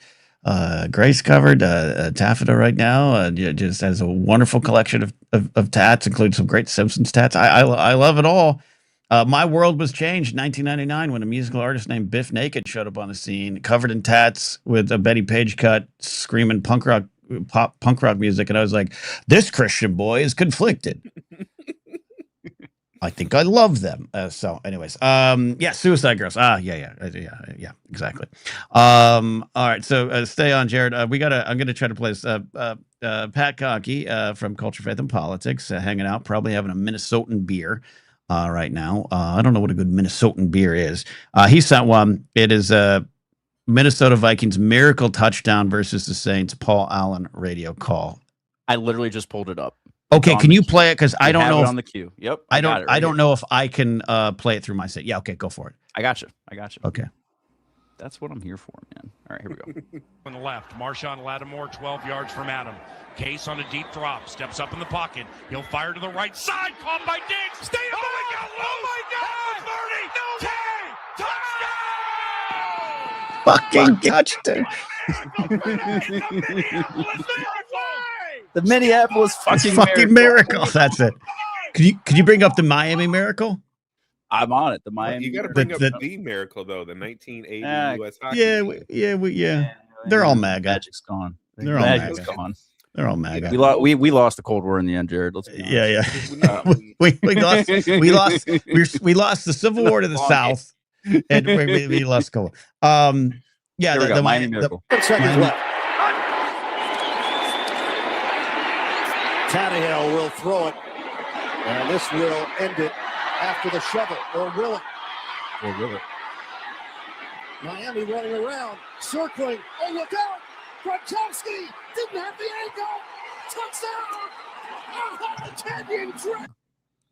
Grace covered taffeta right now. Just has a wonderful collection of tats, including some great Simpsons tats. I love it all. My world was changed in 1999 when a musical artist named Biff Naked showed up on the scene, covered in tats with a Betty Page cut, screaming punk rock music, and I was like, "This Christian boy is conflicted." I think I love them. So anyways, Suicide Girls. Yeah, exactly. All right. So stay on, Jared. I'm going to try to play this, Pat Conkey, from Culture, Faith, and Politics, hanging out, probably having a Minnesotan beer, right now. I don't know what a good Minnesotan beer is. He sent one. It is, Minnesota Vikings miracle touchdown versus the Saints. Paul Allen radio call. I literally just pulled it up. Okay, can you play it? Because I don't know on the queue. Yep, I got it right I don't here. know if I can play it through my set. Yeah, okay, go for it. I got you. Okay. That's what I'm here for, man. All right, here we go. On the left, Marshawn Lattimore, 12 yards from Adam. Case on a deep drop, steps up in the pocket. He'll fire to the right side, caught by Diggs. Stay up! Oh my God! Touchdown! The Minneapolis fucking miracle. That's it. Could you bring up the Miami Miracle? I'm on it. The Miami. You got to bring up the miracle though. The 1980 U.S. hockey. Yeah. They're all MAGA. Magic's gone. They're all MAGA. Gone. They're all MAGA. We lost the Cold War in the end, Jared. Let's be honest. Yeah. we lost the Civil War to the South, and we lost Cold War. Yeah, the Miami Miracle. 10 seconds left. Tannehill will throw it, and this will end it after the shovel, or will it? Miami running around, circling. Oh, look out! Gronkowski didn't have the ankle. Touchdown! Canyon trick.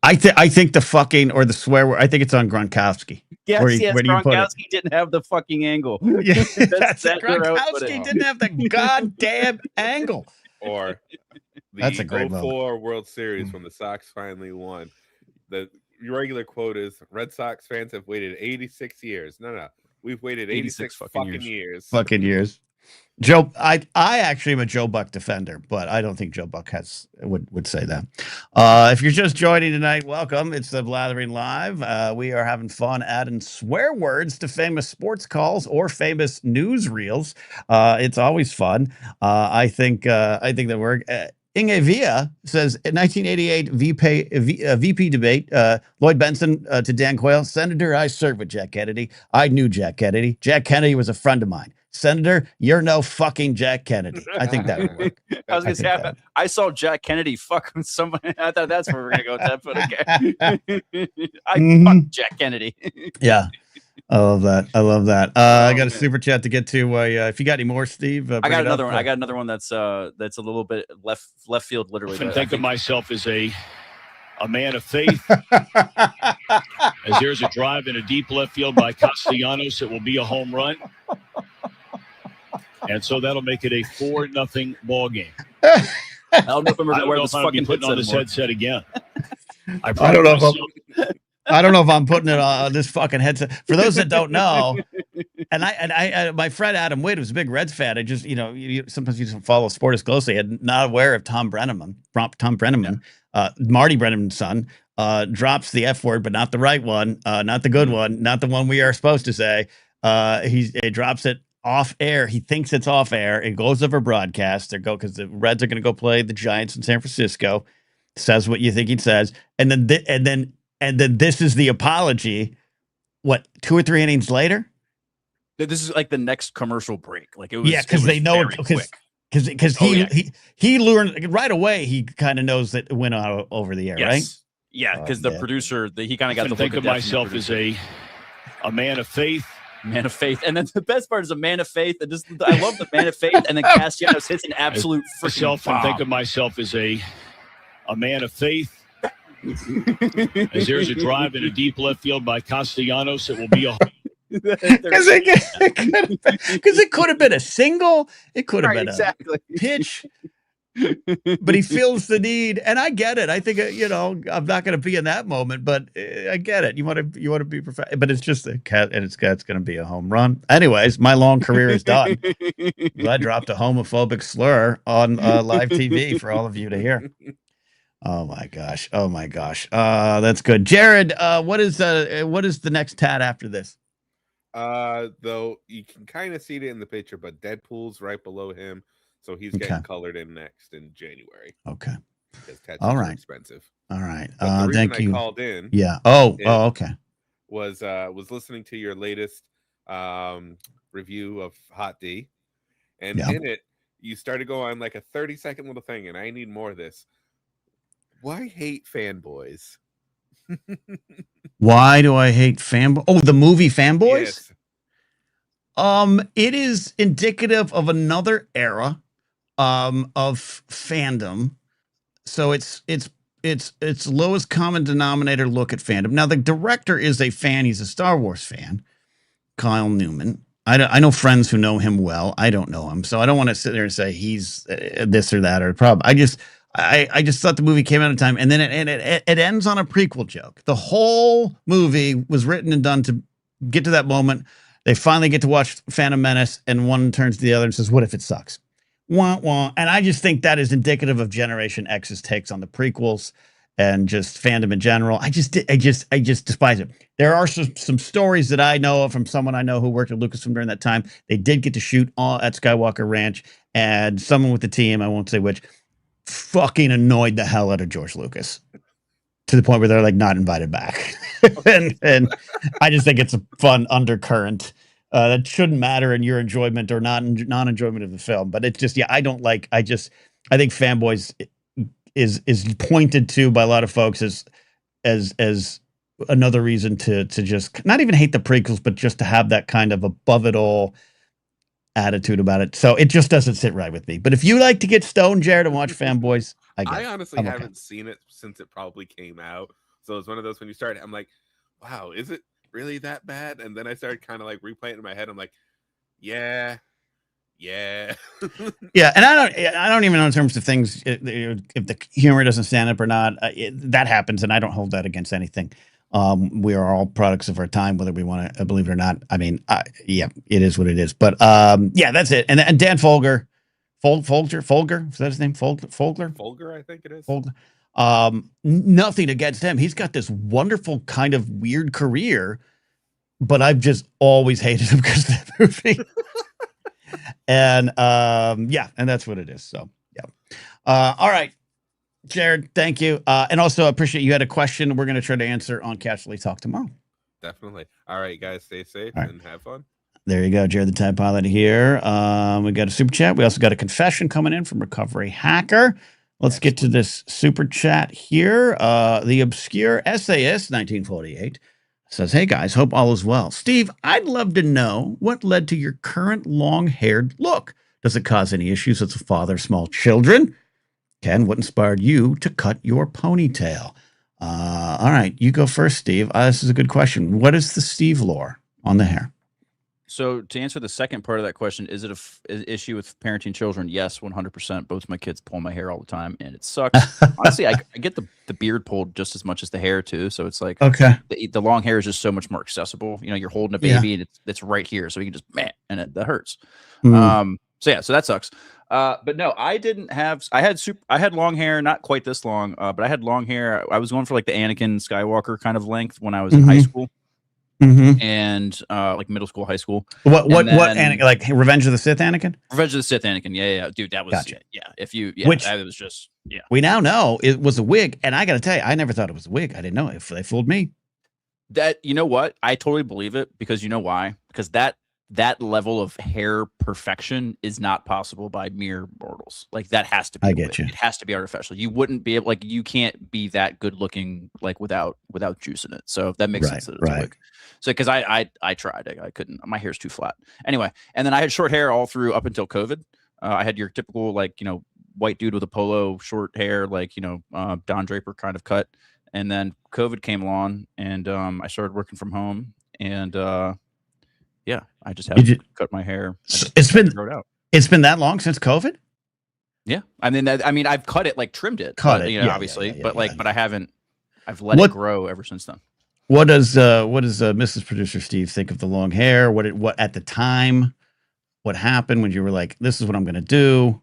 I think the fucking or the swear word. I think it's on Gronkowski. Yes, where do you put it? Gronkowski didn't have the fucking angle. Yeah, that's it. where I would put Gronkowski it. didn't have the goddamn angle. Or the That's a great 04 World Series when the Sox finally won. The regular quote is Red Sox fans have waited 86 years. No. We've waited 86 fucking years. Fucking years. Joe, I actually am a Joe Buck defender, but I don't think Joe Buck would say that. If you're just joining tonight, welcome. It's the Blathering Live. We are having fun adding swear words to famous sports calls or famous newsreels. It's always fun. I think that we're. Inge Villa says in 1988 VP debate, Lloyd Benson to Dan Quayle, Senator, I served with Jack Kennedy. I knew Jack Kennedy. Jack Kennedy was a friend of mine. Senator, you're no fucking Jack Kennedy. I think that would work. I was going to say, I saw Jack Kennedy fuck with somebody. I thought that's where we're going to go with that. But okay. I fucked Jack Kennedy. Yeah. I love that. I got a super chat to get to. If you got any more, Steve, I got another one. I got another one that's a little bit left field, literally. I think of myself as a man of faith. As there's a drive in a deep left field by Castellanos, it will be a home run. And so that'll make it a 4-0 ball game. I don't know if I'm I don't wear know this if I'll be fucking putting on this headset again. I don't know I don't know if I'm putting it on this fucking headset. For those that don't know, and I my friend Adam Witt was a big Reds fan. I just, sometimes you don't follow sport as closely. I'm not aware of Tom Brenneman, Marty Brenneman's son, drops the F word, but not the right one, not the good one, not the one we are supposed to say. He drops it off air. He thinks it's off air. It goes over broadcast. Because the Reds are going to go play the Giants in San Francisco. Says what you think he says, and then this is the apology. What, 2 or 3 innings later? This is like the next commercial break. Like it was. Yeah, because they know it because he learned right away. He kind of knows that it went out over the air, right? Yeah, because the producer, he kind of got the think of myself as a man of faith. Man of faith, and then the best part is a man of faith. And I love the man of faith, and then Castellanos hits an absolute freaking bomb. I think of myself as a man of faith. As there's a drive in a deep left field by Castellanos, it will be a because it could have been a single, it could have been a pitch, but he feels the need, and I get it. I think I'm not going to be in that moment, but I get it. You want to be perfect, but it's just a cat, and it's going to be a home run. Anyways, my long career is done. I dropped a homophobic slur on live TV for all of you to hear. Oh my gosh. That's good. Jared, what is the next tat after this? Though you can kind of see it in the picture, but Deadpool's right below him, so he's getting colored in next in January. Okay. Because tattoos all right. are expensive. All right. The reason thank you. I called in. Yeah. Okay. Was listening to your latest review of Hot D, and in it you started going on like a 30-second little thing, and I need more of this. Why hate fanboys? Why do I hate fanboys? Oh, the movie Fanboys? Yes. It is indicative of another era of fandom. So it's lowest common denominator look at fandom. Now the director is a fan. He's a Star Wars fan, Kyle Newman. I know friends who know him well. I don't know him, so I don't want to sit there and say he's this or that or a problem. I just thought the movie came out of time, and then it ends on a prequel joke. The whole movie was written and done to get to that moment. They finally get to watch Phantom Menace, and one turns to the other and says, "What if it sucks?" Wah, wah. And I just think that is indicative of Generation X's takes on the prequels and just fandom in general. I just despise it. There are some stories that I know of from someone I know who worked at Lucasfilm during that time. They did get to shoot at Skywalker Ranch, and someone with the team, I won't say which, fucking annoyed the hell out of George Lucas to the point where they're like not invited back. and I just think it's a fun undercurrent that shouldn't matter in your enjoyment or non-enjoyment of the film. But it's just, I think Fanboys is pointed to by a lot of folks as another reason to just not even hate the prequels, but just to have that kind of above it all attitude about it. So it just doesn't sit right with me. But if you like to get stoned, Jared, and watch Fanboys, I honestly haven't seen it since it probably came out. So it's one of those, when you start, I'm like, wow, is it really that bad? And then I started kind of like replaying it in my head. I'm like, yeah. Yeah. And I don't even know in terms of things, if the humor doesn't stand up or not. That happens, and I don't hold that against anything. We are all products of our time, whether we want to believe it or not. I mean, it is what it is. But that's it. And Dan Folger, is that his name? Folger, I think it is. Folger. Nothing against him. He's got this wonderful kind of weird career, but I've just always hated him because of that movie. And and that's what it is. So all right, Jared, thank you. And also appreciate you had a question we're going to try to answer on Casually Talk tomorrow. Definitely. All right, guys, stay safe and have fun. There you go, Jared the Time Pilot here. We got a super chat. We also got a confession coming in from Recovery Hacker. Let's get to this super chat here. The Obscure Essayist 1948 says, "Hey guys, hope all is well. Steve, I'd love to know what led to your current long-haired look. Does it cause any issues as a father of small children? Ken, what inspired you to cut your ponytail?" All right, you go first, Steve. This is a good question. What is the Steve lore on the hair? So to answer the second part of that question, is it an issue with parenting children? Yes, 100%. Both my kids pull my hair all the time, and it sucks. Honestly, I get the beard pulled just as much as the hair too. So it's like, okay, the long hair is just so much more accessible. You know, you're holding a baby and it's right here, so you can just that hurts. So that sucks. But no, I had long hair, not quite this long, but I had long hair. I was going for like the Anakin Skywalker kind of length when I was in high school. And like middle school, high school. What Anakin, like Revenge of the Sith Anakin? Revenge of the Sith Anakin. Yeah. Dude, that was gotcha. That was just We now know it was a wig, and I got to tell you, I never thought it was a wig. I didn't know if they fooled me. That, you know what? I totally believe it, because you know why? Because that level of hair perfection is not possible by mere mortals. Like, that has to be. I get you. It has to be artificial. You wouldn't be able, like, you can't be that good looking, like, without juice in it. So that makes sense that it's a wig. So because I tried, I couldn't. My hair's too flat. Anyway, and then I had short hair all through up until COVID. I had your typical, like, white dude with a polo, short hair, like, Don Draper kind of cut. And then COVID came along, and I started working from home, and I just had to cut my hair. It's been that long since COVID? Yeah. I mean, I've cut it, like trimmed it. Obviously. But I haven't. I've let it grow ever since then. What does Mrs. Producer Steve think of the long hair? What at the time? What happened when you were like, "This is what I'm going to do"?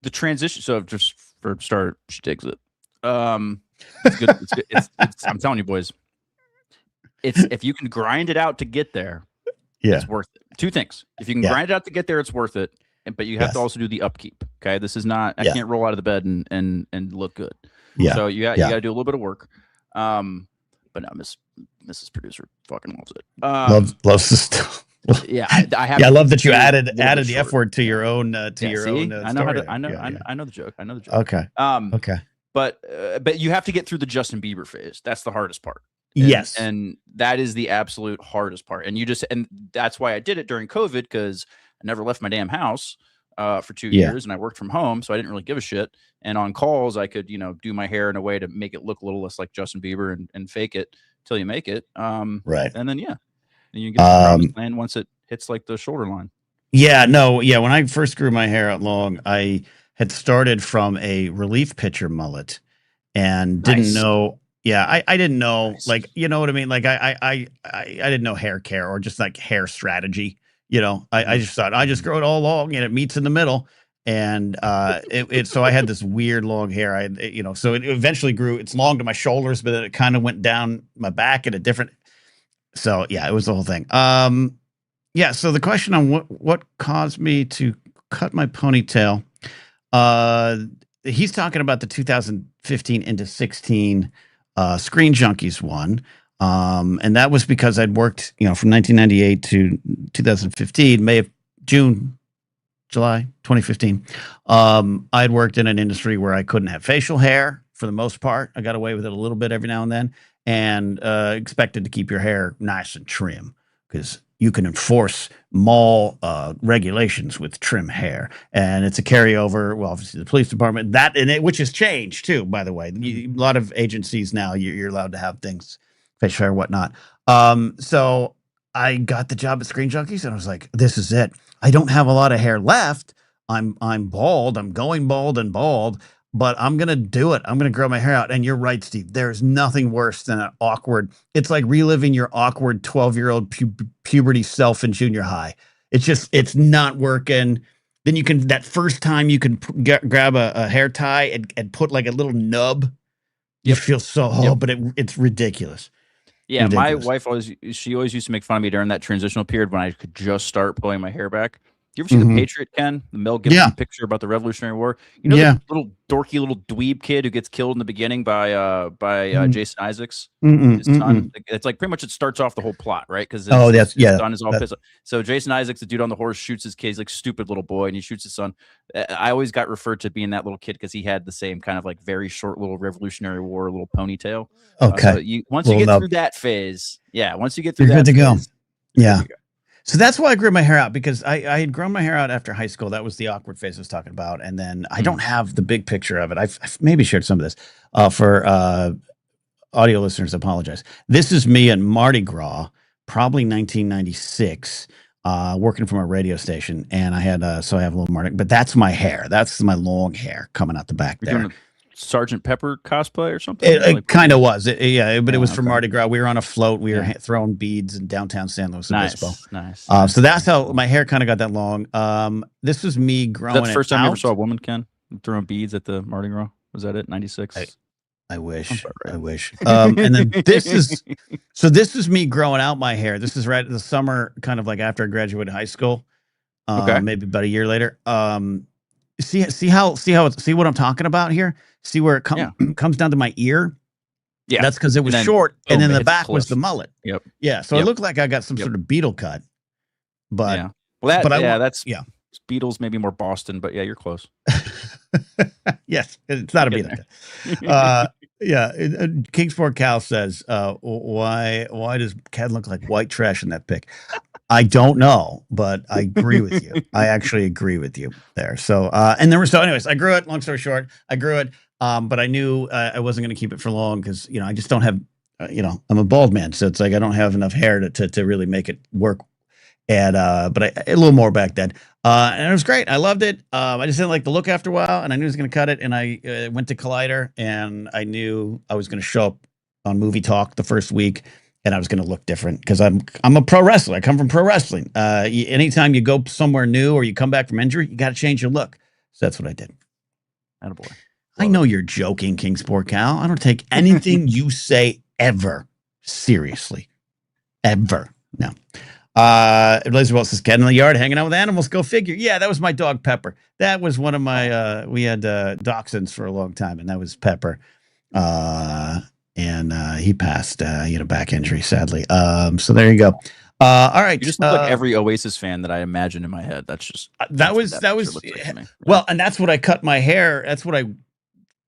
The transition. So just for start, she digs it. It's good. It's I'm telling you, boys. If you can grind it out to get there, it's worth it. Two things: if you can grind it out to get there, it's worth it. But you have to also do the upkeep. Okay, this is not. I can't roll out of the bed and look good. Yeah. So you got to do a little bit of work. But no, Mrs. Producer fucking loves it. Loves this stuff. I love that you added the F word to your own own. I know story. I know the joke. Okay. But you have to get through the Justin Bieber phase. That's the hardest part. Yes. And that is the absolute hardest part. And that's why I did it during COVID, because I never left my damn house for 2 years, and I worked from home, so I didn't really give a shit. And on calls, I could, do my hair in a way to make it look a little less like Justin Bieber and fake it till you make it. Right. And then, and you get to promised land once it hits like the shoulder line. Yeah, no, yeah. When I first grew my hair out long, I had started from a relief pitcher mullet and didn't know. Yeah, I didn't know, like, you know what I mean? Like I didn't know hair care or just like hair strategy. I just thought I just grow it all long and it meets in the middle. And so I had this weird long hair. So it eventually grew. It's long to my shoulders, but then it kind of went down my back at a different. So yeah, it was the whole thing. Yeah. So the question on what caused me to cut my ponytail, he's talking about the 2015 into 16 Screen Junkies one. And that was because I'd worked, from 1998 to 2015, July 2015. I'd worked in an industry where I couldn't have facial hair for the most part. I got away with it a little bit every now and then, and expected to keep your hair nice and trim because you can enforce mall regulations with trim hair, and it's a carryover. Well, obviously the police department which has changed too, by the way. A lot of agencies now you're allowed to have things, facial hair, whatnot. So I got the job at Screen Junkies, and I was like, this is it. I don't have a lot of hair left. I'm bald. I'm going bald and bald, but I'm going to do it. I'm going to grow my hair out. And you're right, Steve. There's nothing worse than an awkward. It's like reliving your awkward 12-year-old puberty self in junior high. It's not working. Then that first time you can grab a hair tie and put like a little nub. You feel so, but it's ridiculous. Yeah, my wife always used to make fun of me during that transitional period when I could just start pulling my hair back. You ever see The Patriot, Ken? The Mel Gibson picture about the Revolutionary War? The little dorky little dweeb kid who gets killed in the beginning by Jason Isaacs, his son. It's like pretty much it starts off the whole plot, right? Because his son is all pissed off. So Jason Isaacs, the dude on the horse, shoots his kid. He's like stupid little boy, and he shoots his son. I always got referred to being that little kid because he had the same kind of like very short little Revolutionary War little ponytail. Okay. Once you get through that phase, once you get through you're that, good to go. Phase, Yeah. So that's why I grew my hair out, because I had grown my hair out after high school. That was the awkward phase I was talking about. And then I don't have the big picture of it. I've maybe shared some of this for audio listeners. Apologize. This is me at Mardi Gras, probably 1996, working from a radio station. And I had, so I have a little Mardi, but that's my hair. That's my long hair coming out the back there. Doing a Sergeant Pepper cosplay or something? It kind of was. But it was for Mardi Gras. We were on a float. We were throwing beads in downtown San Luis Obispo. Nice. So that's how my hair kind of got that long. This was me growing. Is that the first time you ever saw a woman, Ken, throwing beads at the Mardi Gras? Was that it? 96? I wish. Right. I wish. And then this is me growing out my hair. This is right at the summer, kind of like after I graduated high school. Maybe about a year later. See what I'm talking about here? See where it comes down to my ear? Yeah. That's because it was short, and then the back was the mullet. Yep. Yeah. So it looked like I got some sort of Beatle cut. But that's Beatles, maybe more Boston, but you're close. Yes, it's not a Beatle cut. Kingsport Cal says, why does Ken look like white trash in that pic? I don't know, but I agree with you. I actually agree with you there. So, anyways, I grew it. Long story short, I grew it. But I knew I wasn't going to keep it for long because, I just don't have, I'm a bald man. So it's like I don't have enough hair to really make it work. And, but a little more back then. And it was great. I loved it. I just didn't like the look after a while, and I knew I was going to cut it. And I went to Collider, and I knew I was going to show up on Movie Talk the first week. And I was going to look different because I'm a pro wrestler. I come from pro wrestling. Anytime you go somewhere new or you come back from injury, you got to change your look. So that's what I did. Attaboy. I know you're joking, Kingsport Cal. I don't take anything you say ever seriously. Ever. No. Blazer Wells says, "Cat in the yard, hanging out with animals. Go figure." Yeah, that was my dog Pepper. That was one of my. We had dachshunds for a long time, and that was Pepper. And he passed. He had a back injury, sadly. So there you go. All right. You just look like every Oasis fan that I imagine in my head. That's just that was. Well, and that's what I cut my hair. That's what I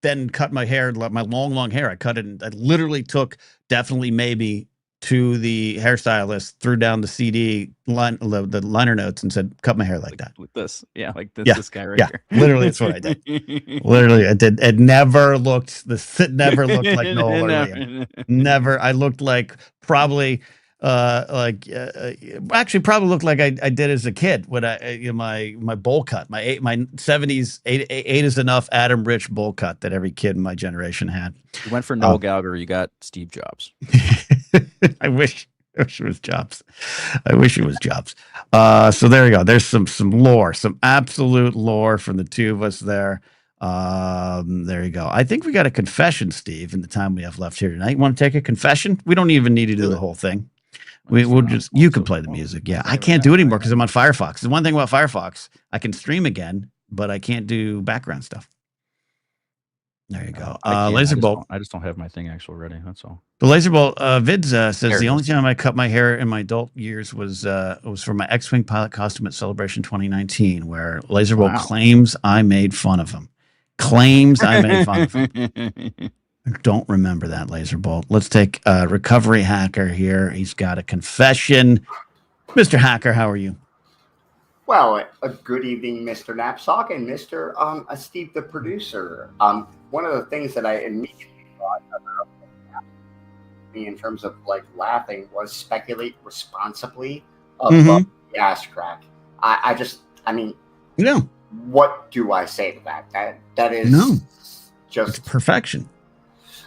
then cut my hair, my long hair. I cut it. And I literally took definitely maybe to the hairstylist, threw down the CD line, the liner notes, and said, "Cut my hair like that." With this, yeah, like this, Yeah, this guy right yeah, here. literally, that's what I did. Literally, I did. It never looked like Noel or Liam. Never. I looked like probably actually probably looked like I did as a kid when my bowl cut, my 70s eight is enough Adam Rich bowl cut that every kid in my generation had. You went for Noel Gallagher, you got Steve Jobs. I wish it was Jobs. I wish it was Jobs. So there you go. There's some lore, some absolute lore from the two of us there. There you go. I think we got a confession, Steve, in the time we have left here tonight. You want to take a confession? We don't even need to do the whole thing. We'll just, you can play the music. Yeah, I can't do it anymore because I'm on Firefox. The one thing about Firefox, I can stream again, but I can't do background stuff. There you go. Laserbolt. I just don't have my thing actually ready. That's all. The Laserbolt Vids says the only time I cut my hair in my adult years was for my X-Wing pilot costume at Celebration 2019, where Laserbolt claims I made fun of him. Claims I made fun of him. I don't remember that, Laserbolt. Let's take Recovery Hacker here. He's got a confession. Mr. Hacker, how are you? Well, a good evening, Mr. Napzok and Mr. Steve, the producer. One of the things that I immediately thought about in terms of like laughing was speculate responsibly above the ass crack. I mean, no. What do I say to that? That is just it's perfection.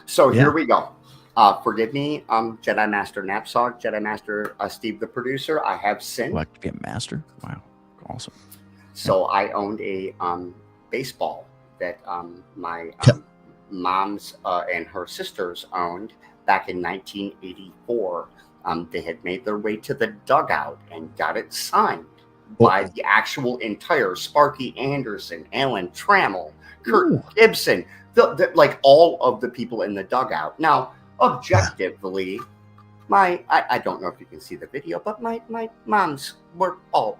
So here we go. Forgive me, Jedi Master Napzok, Jedi Master Steve, the producer. I have sinned. Like to be a master? Wow, awesome. So I owned a baseball that my mom's and her sisters owned back in 1984. They had made their way to the dugout and got it signed by the actual entire Sparky Anderson, Alan Trammell, Kurt Gibson, like all of the people in the dugout. Now, objectively, I don't know if you can see the video, but my moms were all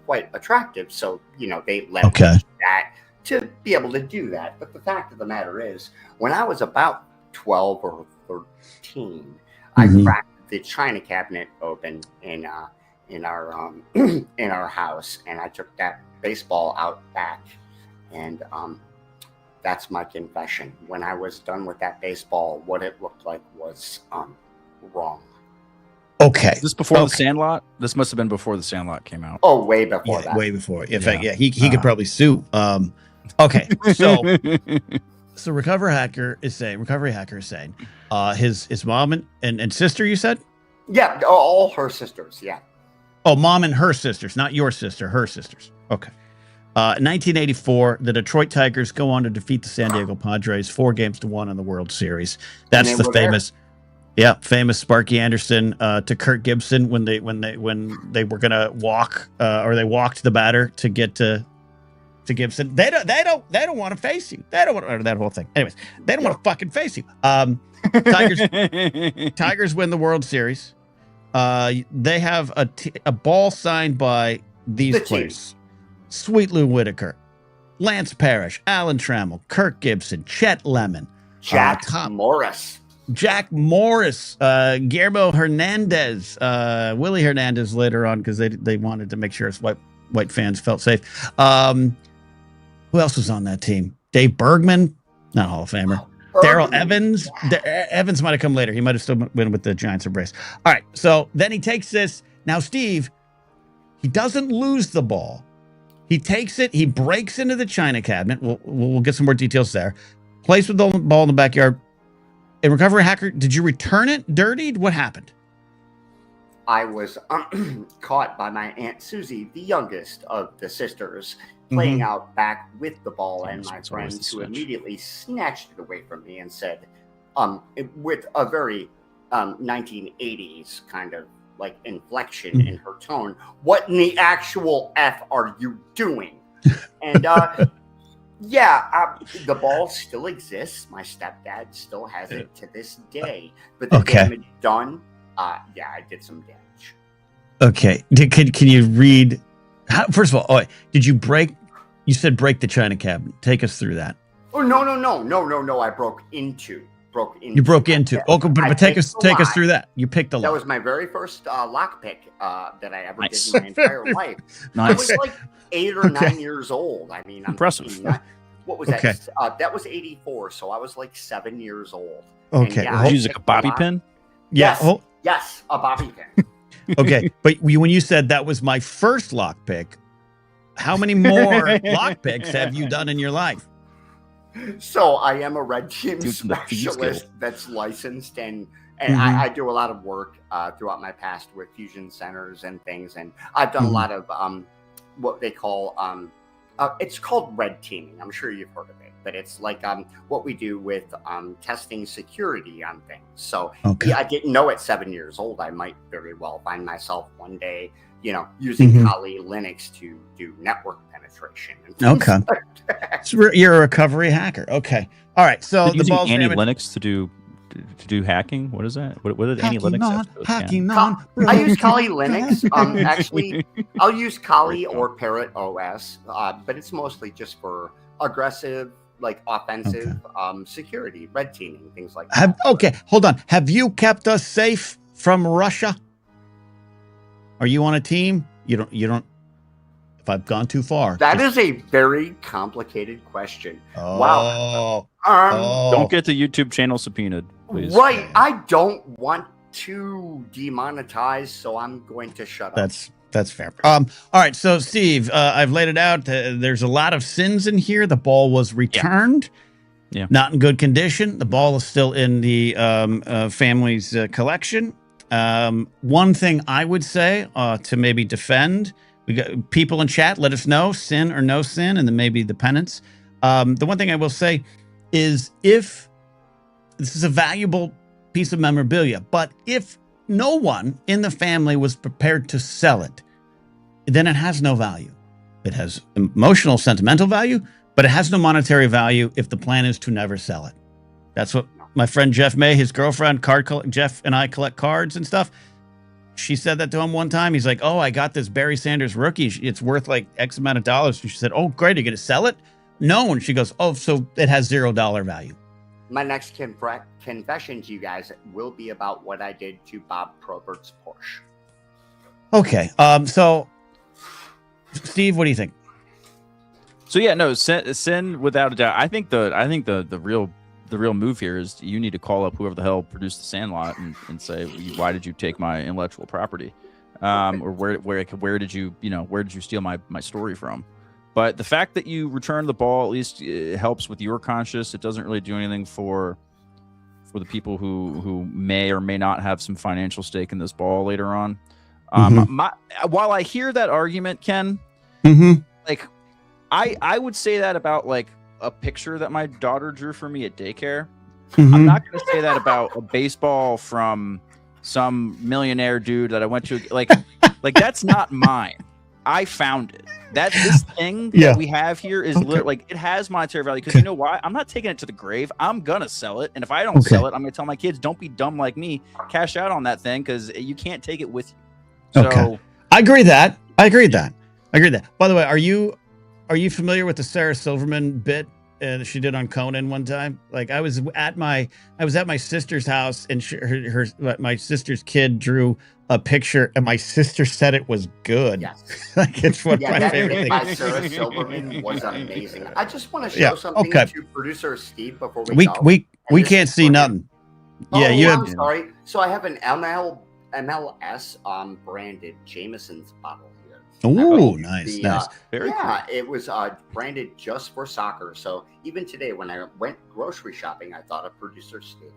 quite attractive. So, they let me that to be able to do that. But the fact of the matter is, when I was about 12 or 13, I cracked the china cabinet open in our in our house, and I took that baseball out back, and that's my confession. When I was done with that baseball, what it looked like was wrong. Okay. Is this before the Sandlot? This must have been before the Sandlot came out. Oh, way before that. Way before. In fact, he could probably sue. Okay, so Recovery Hacker is saying his mom and sister, you said? Yeah, all her sisters, yeah. Oh, mom and her sisters, not your sister, her sisters. Okay. 1984, the Detroit Tigers go on to defeat the San Diego Padres 4-1 in the World Series. That's the famous, famous Sparky Anderson to Kurt Gibson when they were gonna walk or they walked the batter to get to Gibson. They don't want to face you. They don't want that whole thing. Anyways, they don't want to fucking face you. Tigers win the World Series. They have a ball signed by these players: Sweet Lou Whitaker, Lance Parrish, Alan Trammell, Kirk Gibson, Chet Lemon, Jack Morris, Guillermo Hernandez, Willie Hernandez later on because they wanted to make sure his white fans felt safe. Who else was on that team? Dave Bergman, not Hall of Famer. Darrell Evans. Evans might have come later. He might have still been with the Giants embrace. All right. So then he takes this. Now, Steve, he doesn't lose the ball. He takes it. He breaks into the china cabinet. We'll get some more details there. Plays with the ball in the backyard. In Recovery Hacker, did you return it dirtied? What happened? I was caught by my Aunt Susie, the youngest of the sisters, playing out back with the ball, and my friends who immediately snatched it away from me and said, with a very 1980s kind of like inflection in her tone, "What in the actual F are you doing?" And the ball still exists. My stepdad still has it to this day. But the damage done, I did some damage. Okay. Can you read? First of all, did you break? You said break the china cabinet. Take us through that. Oh no! I broke into. You broke into. Okay, but take us through that. You picked a lock. That was my very first lock pick that I ever Nice. did in my entire life. I was like 8 or 9 years old. I mean, I'm impressive. thinking, what was that? Okay. That was 84, so I was like 7 years old. Okay. Yeah, Did you use like a bobby pin? Yes. Yeah. Yes, a bobby pin. Okay, but when you said that was my first lock pick, how many more lock picks have you done in your life? So I am a red team Dude, from the specialist that's licensed, and I do a lot of work throughout my past with fusion centers and things, and I've done a lot of what they call it's called red teaming. I'm sure you've heard of it, but it's like what we do with testing security on things. So yeah, I didn't know at 7 years old I might very well find myself one day, using Kali Linux to do network penetration. And Okay. So you're a recovery hacker. Okay. All right. So the using ball's Linux to do hacking. What is that? What did Annie Linux have to do with hacking hacking? on? I use Kali Linux. Actually, I'll use Kali or Parrot OS, but it's mostly just for aggressive, like offensive security, red teaming, things like that. Okay, hold on. Have you kept us safe from Russia? Are you on a team? You don't. If I've gone too far. That is a very complicated question. Oh, Wow. Don't get the YouTube channel subpoenaed, please. Right. I don't want to demonetize, so I'm going to shut up. That's fair. All right. So Steve, I've laid it out. There's a lot of sins in here. The ball was returned. Yeah. Not in good condition. The ball is still in the family's collection. One thing I would say to maybe defend, we got people in chat, let us know, sin or no sin, and then maybe the penance. The one thing I will say is, if this is a valuable piece of memorabilia, but if no one in the family was prepared to sell it, then it has no value. It has emotional, sentimental value, but it has no monetary value if the plan is to never sell it. That's what my friend Jeff May, his girlfriend, Jeff and I collect cards and stuff. She said that to him one time. He's like, "Oh, I got this Barry Sanders rookie. It's worth like X amount of dollars." And she said, "Oh, great. Are you going to sell it?" No. And she goes, "Oh, so it has $0 value." My next confession to you guys will be about what I did to Bob Probert's Porsche. Okay. So Steve, what do you think? So yeah, no, sin without a doubt. I think the real move here is you need to call up whoever the hell produced the Sandlot and say, why did you take my intellectual property, or where did you steal my story from? But the fact that you return the ball, at least it helps with your conscience. It doesn't really do anything for the people who may or may not have some financial stake in this ball later on. While I hear that argument, Ken, like I would say that about like a picture that my daughter drew for me at daycare. I'm not going to say that about a baseball from some millionaire dude that I went to. Like that's not mine. I found it. This thing that we have here is like, it has monetary value, because you know why? I'm not taking it to the grave. I'm gonna sell it, and if I don't sell it, I'm gonna tell my kids, don't be dumb like me. Cash out on that thing, because you can't take it with you. So I agree that. By the way, are you familiar with the Sarah Silverman bit she did on Conan one time? Like, I was at my sister's house, and my sister's kid drew a picture, and my sister said it was good. Yes. Like, it's one of my favorite things. By Sarah Silverman was amazing. I just want to show something to producer Steve before we go. We can't see nothing. I'm sorry. So I have an MLS branded Jameson's bottle here. Oh, nice. Very cool. It was branded just for soccer. So even today, when I went grocery shopping, I thought of producer Steve.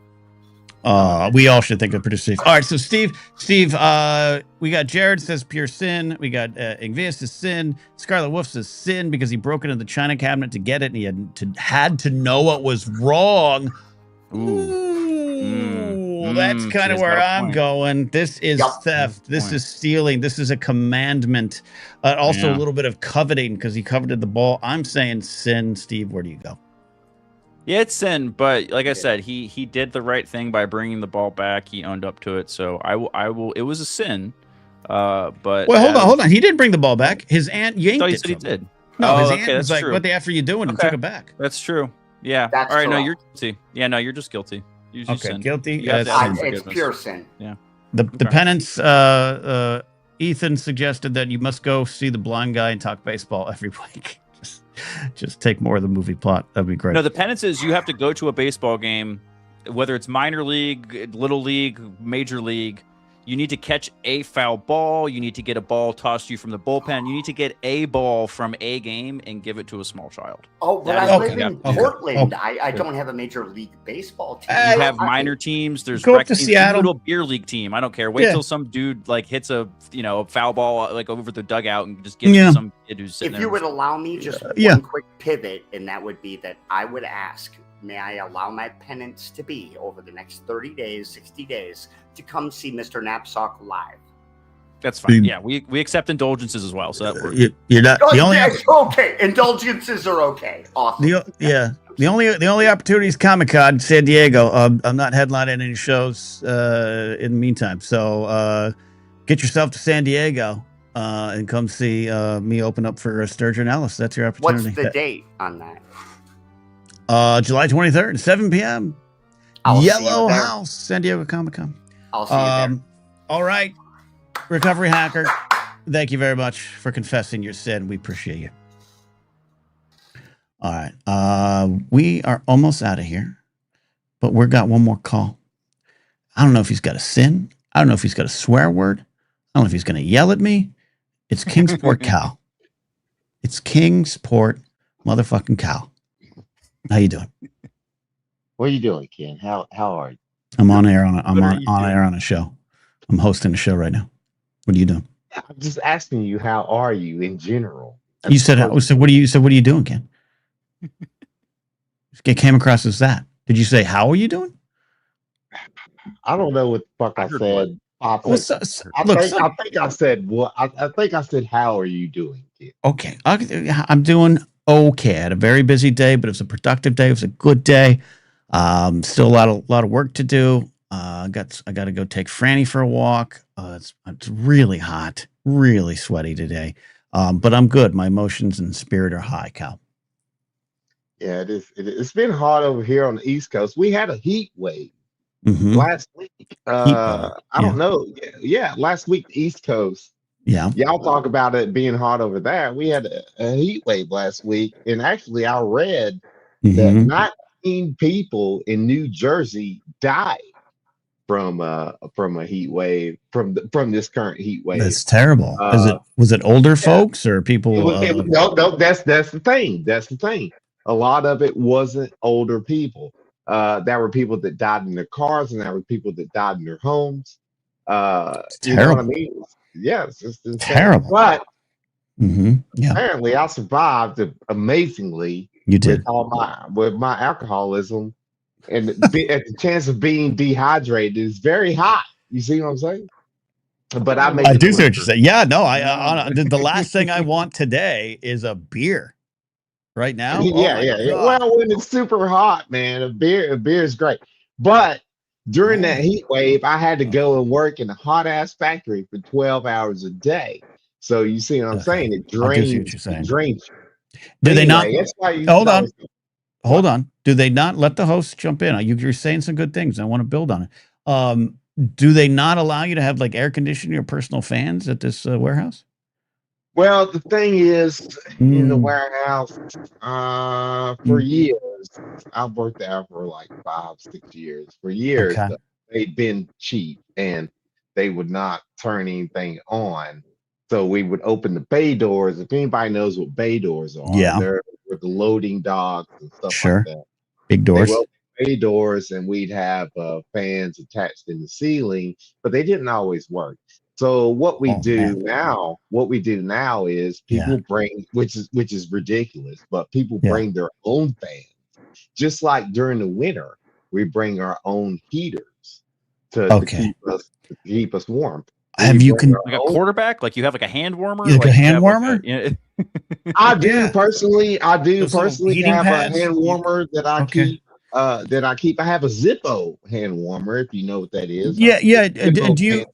We all should think of producer Steve. All right, so Steve, we got Jared says pure sin. We got Ingvius says sin. Scarlet Wolf says sin because he broke into the china cabinet to get it, and he had to know what was wrong. That's kind of where I'm going. This is theft. This is stealing. This is a commandment. Also, a little bit of coveting because he coveted the ball. I'm saying sin. Steve, where do you go? Yeah, it's sin, but like I said, he did the right thing by bringing the ball back. He owned up to it, so I will. It was a sin, but hold on. He didn't bring the ball back. His aunt yanked it. He did. No, his aunt was like, "What the F are you doing?" and took it back. That's true. Yeah. That's All right. No, correct. you're guilty. Yeah. No, you're just guilty. You Okay, sin. guilty. You have to That's ask for It's forgiveness. pure sin. Yeah. The Okay. penance. Ethan suggested that you must go see the blind guy and talk baseball every week. Just take more of the movie plot. That'd be great. No, the penance is you have to go to a baseball game, whether it's minor league, little league, major league. You need to catch a foul ball. You need to get a ball tossed to you from the bullpen. You need to get a ball from a game and give it to a small child. Oh, but That I is live what you in have to do. Portland. I don't have a major league baseball team. You have minor teams. There's Go up rec to teams, Seattle. little beer league team. I don't care. Wait till some dude like hits a a foul ball like over the dugout and just gives it to some kid who's sitting If there. you would allow me just Yeah. one quick pivot, and that would be that I would ask, may I allow my penance to be over the next 30 days, 60 days to come see Mr. Napzok live? That's fine. Yeah, we accept indulgences as well, so that works. You're not Oh, the only. yeah, okay, indulgences are okay. Awesome. The only opportunity is Comic-Con San Diego. I'm not headlining any shows in the meantime, so get yourself to San Diego and come see me open up for Sturgeon Ellis. That's your opportunity. What's the date on that? July 23rd, 7 p.m. I'll see you Yellow there. House, San Diego Comic-Con. I'll see you there. All right, Recovery Hacker, thank you very much for confessing your sin. We appreciate you. All right, we are almost out of here, but we've got one more call. I don't know if he's got a sin. I don't know if he's got a swear word. I don't know if he's going to yell at me. It's Kingsport Cal. It's Kingsport motherfucking Cal. How you doing? What are you doing, Ken? How are you? I'm on air on a show. I'm hosting a show right now. What are you doing? I'm just asking you, how are you in general? You said, what are you doing, Ken? It came across as that. Did you say, how are you doing? I don't know what the fuck I said. I think I said what? I think I said, how are you doing, Ken? Okay. I'm doing okay. I had a very busy day, but it was a productive day. It was a good day. Still a lot of work to do. I got to go take Franny for a walk. It's really hot, really sweaty today. But I'm good. My emotions and spirit are high, Cal. Yeah, it is. It's been hot over here on the East Coast. We had a heat wave last week. I don't know. Yeah, last week, the East Coast. Yeah. Y'all talk about it being hot over there. We had a heat wave last week. And actually, I read that 19 people in New Jersey died from a heat wave, from this current heat wave. That's terrible. Was it older folks or people? No, that's the thing. That's the thing. A lot of it wasn't older people. There were people that died in their cars, and there were people that died in their homes. It's you terrible. know what I mean? Yes, it's terrible. But yeah. apparently, I survived amazingly. You did. With my alcoholism, and the chance of being dehydrated is very high. You see what I'm saying? But I do see what you're saying. Yeah, no, the last thing I want today is a beer. Right now? Yeah. Well, when it's super hot, man, a beer is great. But during that heat wave, I had to go and work in a hot ass factory for 12 hours a day. So you see what I'm saying? It drains. It drains. Do they not? That's why you Hold on. Do they not let the host jump in? You're saying some good things. I want to build on it. Do they not allow you to have like air conditioning or personal fans at this warehouse? Well, the thing is, in the warehouse, for years, I've worked there for like 5-6 years. For years, they'd been cheap and they would not turn anything on. So we would open the bay doors. If anybody knows what bay doors are, they're with the loading docks and stuff like that. Big doors. They would open bay doors, and we'd have fans attached in the ceiling, but they didn't always work. So what we do now is people bring, which is ridiculous, but people bring their own fans. Just like during the winter, we bring our own heaters to keep us warm. Have you like a quarterback? Like you have like a hand warmer? Like a hand warmer? I do personally. I do personally have a hand warmer that I keep. I have a Zippo hand warmer, if you know what that is. Yeah. Do you?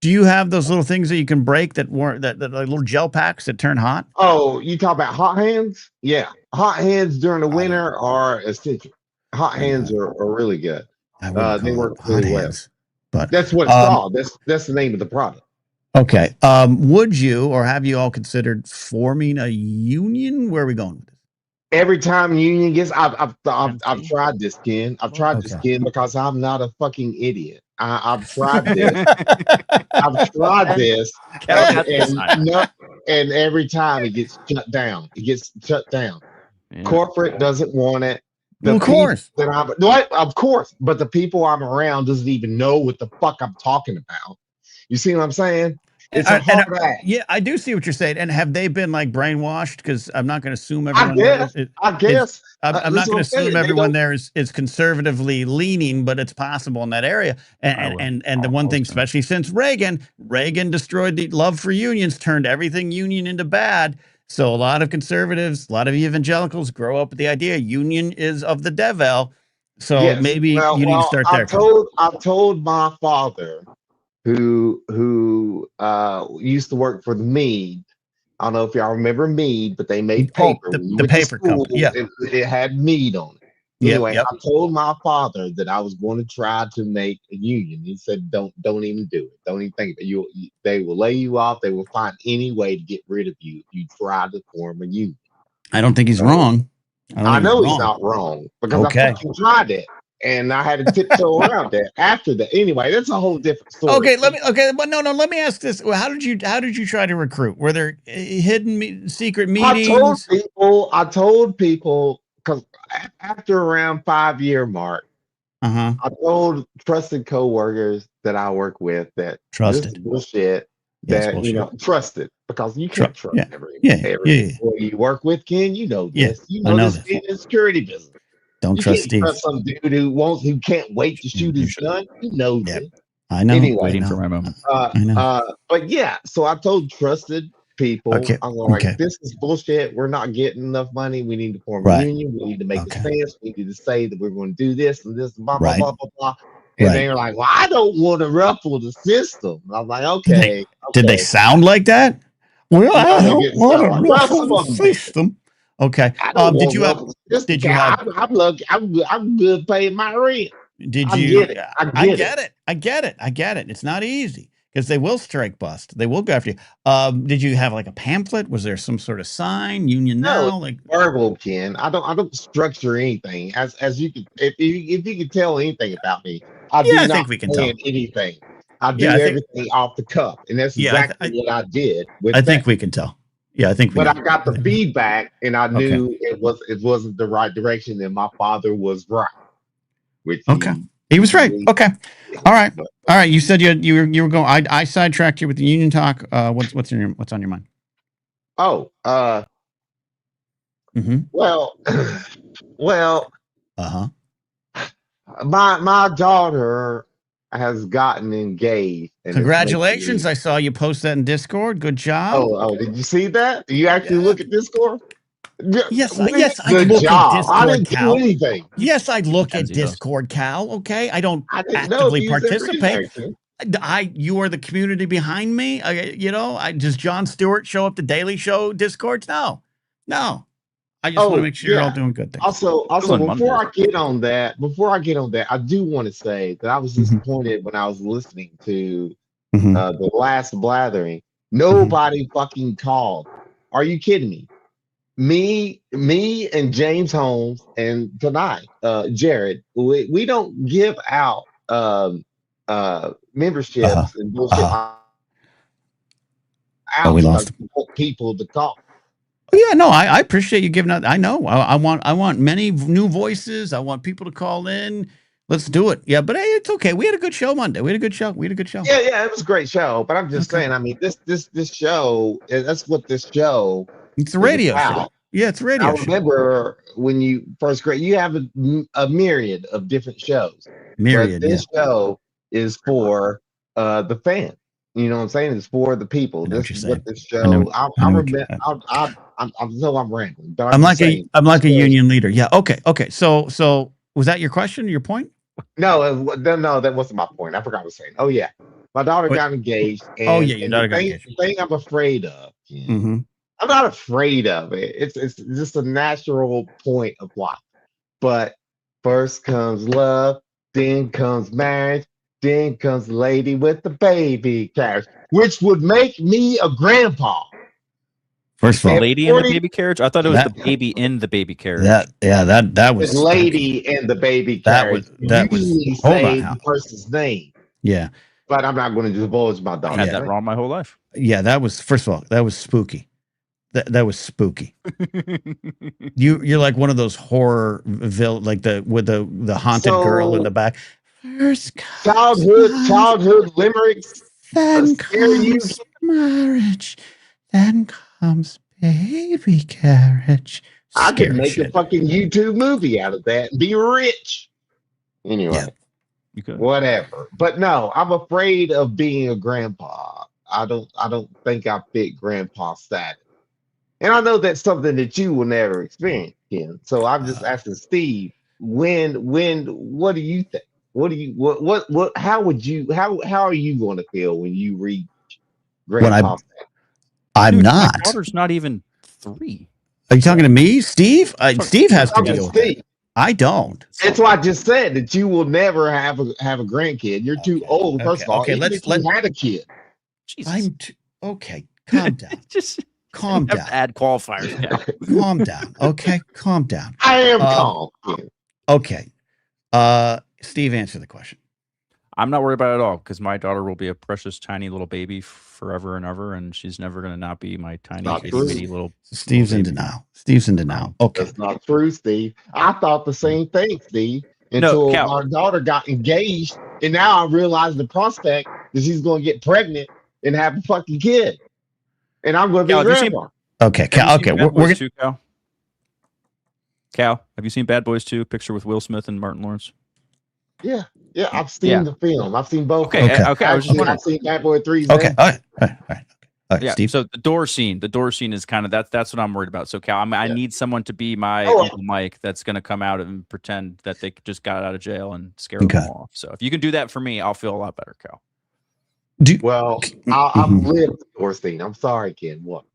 Do you have those little things that you can break that weren't that like little gel packs that turn hot? Oh, you talk about hot hands? Yeah, hot hands during the winter are essential. Hot hands are really good. They work really well. But that's what it's called. That's the name of the product. Okay. Would you or have you all considered forming a union? Where are we going with this? Every time union gets, I've tried this, Ken. I've tried this, Ken, because I'm not a fucking idiot. I've tried this. I've tried this, and every time it gets shut down. It gets shut down. Yeah. Corporate doesn't want it. Of course. Of course. But the people I'm around doesn't even know what the fuck I'm talking about. You see what I'm saying? It's a hard act. Yeah, I do see what you're saying. And have they been like brainwashed? Because I'm not going to assume everyone. I guess. I'm not going to assume everyone there is conservatively leaning, but it's possible in that area. And the one thing, especially since Reagan destroyed the love for unions, turned everything union into bad. So a lot of conservatives, a lot of evangelicals grow up with the idea union is of the devil. So yes. maybe you need to start there. I've told my father, who used to work for the Mead. I don't know if y'all remember Mead, but they made paper. The paper company. Yeah, it had Mead on it. Anyway, I told my father that I was going to try to make a union. He said, "Don't even do it. Don't even think about it. They will lay you off. They will find any way to get rid of you if you try to form a union." I don't think he's wrong. I know he's not wrong because I fucking tried it. And I had to tiptoe around that after that. Anyway, that's a whole different story. But let me ask this. How did you try to recruit? Were there hidden secret meetings? I told people because after around 5-year mark, I told trusted coworkers that I work with that this is bullshit. Trusted because you can't trust every you work with, Ken. You know this. You know this in security business. Don't trust Steve. Trust some dude who can't wait to shoot his gun. You know this. I know. Anyway, waiting for my moment. But yeah, so I told trusted people, I'm like, this is bullshit. We're not getting enough money. We need to form a union. We need to make a stance. We need to say that we're going to do this and this, blah, blah, blah, blah, blah. And they were like, well, I don't want to ruffle the system. I was like, okay. Did they sound like that? Well, I don't want to ruffle the system. Okay. Did you have? I'm good paying my rent. Did you? I get it. It's not easy because they will strike bust. They will go after you. Did you have like a pamphlet? Was there some sort of sign? Union now? Like verbal, Ken. I don't structure anything. As you could, if you could tell anything about me, I think we can tell anything. I do everything off the cuff, and that's exactly what I did. I think we can tell. Yeah, I think. But I got the feedback, and I knew it wasn't the right direction, and my father was right. He was right. Okay, all right. You said you were going. I sidetracked you with the union talk. What's on your mind? Oh, well, my daughter has gotten engaged. Congratulations. I saw you post that in Discord. Good job. Oh, did you see that? You actually look at Discord? Yes, I look at Discord, I didn't Cal. do anything. Yes, I look at Discord, Cal. Okay, I don't actively participate. You are the community behind me. Does Jon Stewart show up to Daily Show Discords? No. I just want to make sure you're all doing good things. Also, before I get on that, I do want to say that I was disappointed when I was listening to the last Blathering. Nobody fucking called. Are you kidding me? Me and James Holmes and tonight, Jared, we don't give out memberships and bullshit. We lost people to call. Yeah, no, I appreciate you giving out. I know. I want many new voices. I want people to call in. Let's do it. Yeah, but hey, it's okay. We had a good show Monday. We had a good show. Yeah, it was a great show. But I'm just saying, I mean, this show, that's what this show. It's a radio show. Yeah, it's a radio show. I remember when you first grade, you have a myriad of different shows. This show is for the fans. You know what I'm saying? It's for the people. This is what this show. I'm rambling. But I'm like a union leader. Yeah. Okay. So was that your question? Your point? No, that wasn't my point. I forgot what I was saying. Oh yeah. My daughter got engaged. And, yeah, your daughter got engaged. The thing I'm afraid of, Mm-hmm. I'm not afraid of it. It's just a natural point of life. But first comes love, then comes marriage, then comes the lady with the baby carriage, which would make me a grandpa. First of all, lady in the baby carriage. I thought it was the baby in the baby carriage. That was lady in the baby carriage. That was usually say the person's name. Yeah, but I'm not going to divulge my daughter. I had that wrong my whole life. Yeah, that was first of all that was spooky. That was spooky. You're like one of those horror like with the haunted girl in the back. First childhood limericks. Then comes marriage. Then comes baby carriage. I could make a fucking YouTube movie out of that and be rich. Anyway, whatever. But no, I'm afraid of being a grandpa. I don't think I fit grandpa status. And I know that's something that you will never experience, Ken. So I'm just asking Steve, what do you think? How are you going to feel when you reach grandpa status? I'm not. My daughter's not even 3. Are you talking to me, Steve? Steve has to deal with it. I don't. That's why I just said that you will never have a grandkid. You're too old. First of all, let's had a kid. Jesus. Okay. Calm down. Just calm down. Add qualifiers. Calm down. Okay. Calm down. I am calm. Okay. Steve, answer the question. I'm not worried about it at all because my daughter will be a precious tiny little baby forever and ever, and she's never going to not be my tiny bitty little. Steve's in denial. Steve's in denial. Okay, that's not true, Steve. I thought the same thing, Steve, until our daughter got engaged, and now I realize the prospect that she's going to get pregnant and have a fucking kid, and I'm going to be a grandma. Okay, Cal. Okay, we're going to Cal. Have you seen Bad Boys 2? Picture with Will Smith and Martin Lawrence. Yeah, I've seen the film. I've seen both. Okay. I was just wondering. I've seen Bad Boy 3. Okay, all right. Yeah. Steve. So the door scene is kind of that's what I'm worried about. So Cal, I need someone to be my Uncle Mike that's going to come out and pretend that they just got out of jail and scare them all off. So if you can do that for me, I'll feel a lot better, Cal. I've lived the door scene. I'm sorry, Ken. What?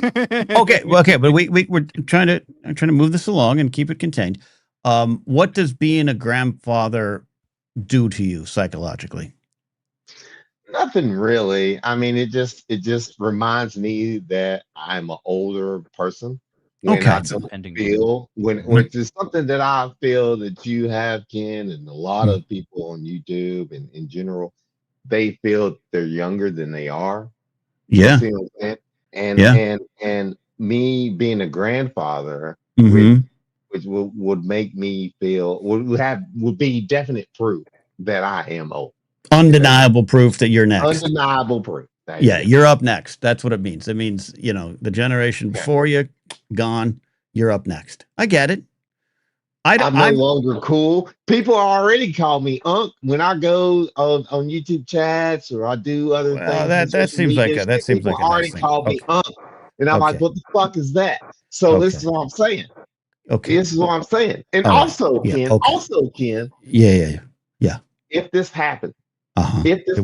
okay, but we're trying to move this along and keep it contained. What does being a grandfather do to you psychologically? Nothing really. I mean, it just reminds me that I'm an older person. When I don't feel when it's something that I feel that you have, Ken, and a lot of people on YouTube and in general, they feel they're younger than they are. Yeah. You see what I'm saying? And me being a grandfather, which would make me feel would be definite proof that I am old. Undeniable proof that you're next. Undeniable proof. You're up next. That's what it means. It means, the generation before you gone, you're up next. I get it. I'm no longer cool. People already call me Unc when I go on YouTube chats or I do other things. That seems like a nice thing. Already call me Unc, and I'm like, what the fuck is that? So this is what I'm saying. Okay, this is what I'm saying. And also, Ken. Also, Ken. Yeah. If this happens, happens,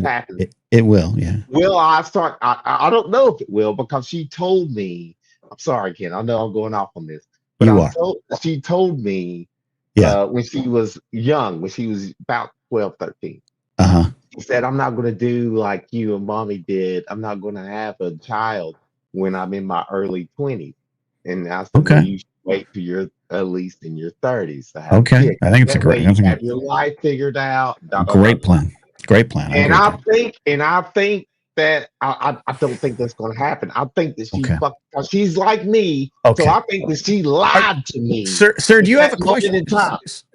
it will. Yeah. Will I start? I don't know if it will because she told me. I'm sorry, Ken. I know I'm going off on this, but she told me. When she was young, when she was about 12, 13. She said, I'm not going to do like you and mommy did. I'm not going to have a child when I'm in my early 20s. And I said, well, you should wait till you're at least in your 30s. Okay. I think it's a great plan. Have your life figured out. Great plan. Great plan. And I think that I don't think that's going to happen. I think that she's like me. So I think that she lied to me. Sir, do you have a question?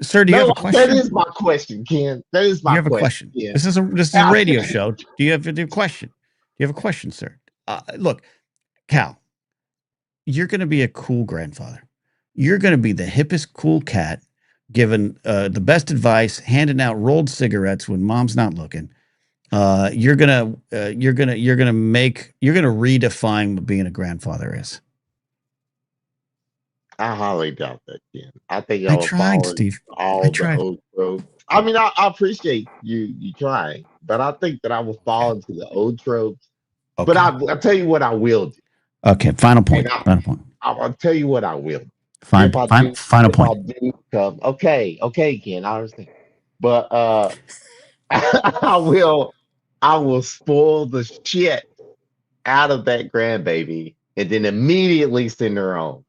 Sir, do you have a question? That is my question, Ken. That is my question. Yeah. This is a radio show. Do you have a question? Do you have a question, sir? Look, Cal, you're going to be a cool grandfather. You're going to be the hippest cool cat, giving the best advice, handing out rolled cigarettes when mom's not looking. You're gonna redefine what being a grandfather is. I highly doubt that, Ken. I think I tried, Steve. I tried. I mean, I appreciate you trying. but I think that I will fall into the old tropes. Okay. But I'll tell you what I will do. Okay, final point. Final point. I'll tell you what I will. Final point. Okay, Ken, I understand. But I will spoil the shit out of that grandbaby and then immediately send her home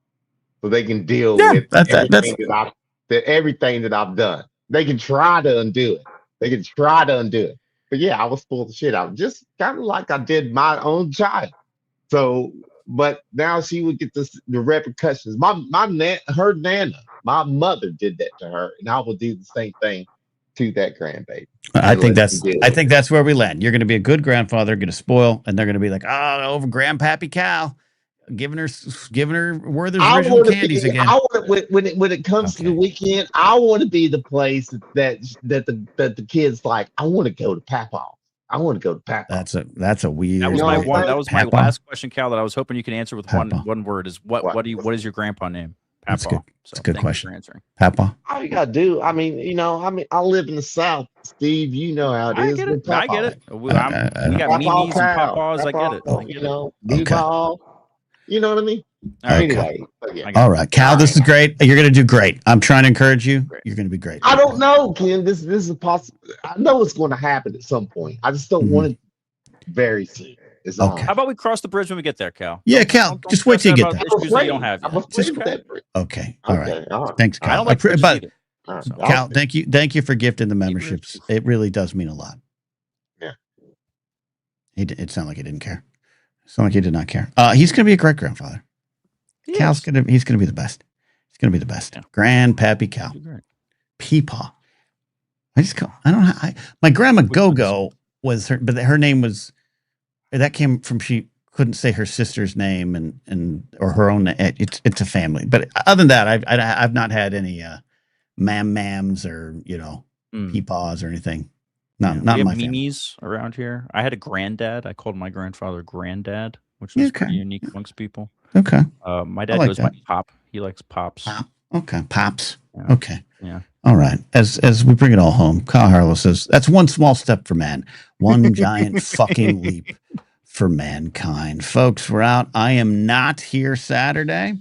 so they can deal with everything that I've done. They can try to undo it. But yeah, I will spoil the shit out, just kind of like I did my own child. So, but now she would get the repercussions. Her nana, my mother did that to her, and I will do the same thing to that grandbaby. I think that's where we land. You're going to be a good grandfather, going to spoil, and they're going to be like, oh, over Grandpappy Cow, giving her Werther's original candies again. When it comes to the weekend, I want to be the place that the kids like. I want to go to Papa. I want to go to Papa. That's a weird. That was my one. That was my last question, Cal. That I was hoping you can answer with one word. Is what is your grandpa name? Papa. That's good. That's a good question. For answering. Papa. All you gotta do. I mean, I live in the South, Steve. You know how it is. Get it. I get it. We got memes and papas. I get it. You know what I mean? Anyway. All right, Cal. This is great. You're gonna do great. I'm trying to encourage you. You're gonna be great. I don't know, Ken. This is possible. I know it's going to happen at some point. I just don't want it very soon. Okay. How about we cross the bridge when we get there, Cal? Yeah, Cal. Just wait till you get there. Issues that you don't have yet. Okay. All right. Thanks, Cal. Cal, thank you for gifting the memberships. It really does mean a lot. Yeah. It sounded like he didn't care. It sounded like he did not care. He's going to be a great grandfather. He's going to be the best. He's going to be the best. Yeah. Grandpappy Cal. Peepaw. I don't know. My grandma Go-Go was her, but her name was, that came from, she couldn't say her sister's name or her own. It's a family. But other than that, I've not had any mams or peepaws or anything. Not my family. Memes around here. I had a granddad. I called my grandfather Granddad, which is pretty unique amongst people. Okay. My dad goes by Pop. He likes Pops. Okay, Pops. Yeah. Okay. Yeah. All right. As we bring it all home, Kyle Harlow says that's one small step for man, one giant fucking leap for mankind. Folks, we're out. I am not here Saturday.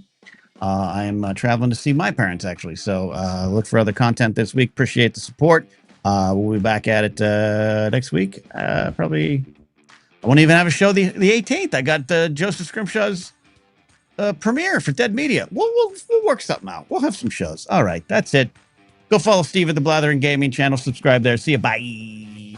I am traveling to see my parents, actually. So look for other content this week. Appreciate the support. We'll be back at it next week. Probably, I won't even have a show the 18th. I got Joseph Scrimshaw's premiere for Dead Media. We'll work something out. We'll have some shows. All right, that's it. Go follow Steve at the Blathering Gaming channel. Subscribe there. See you. Bye.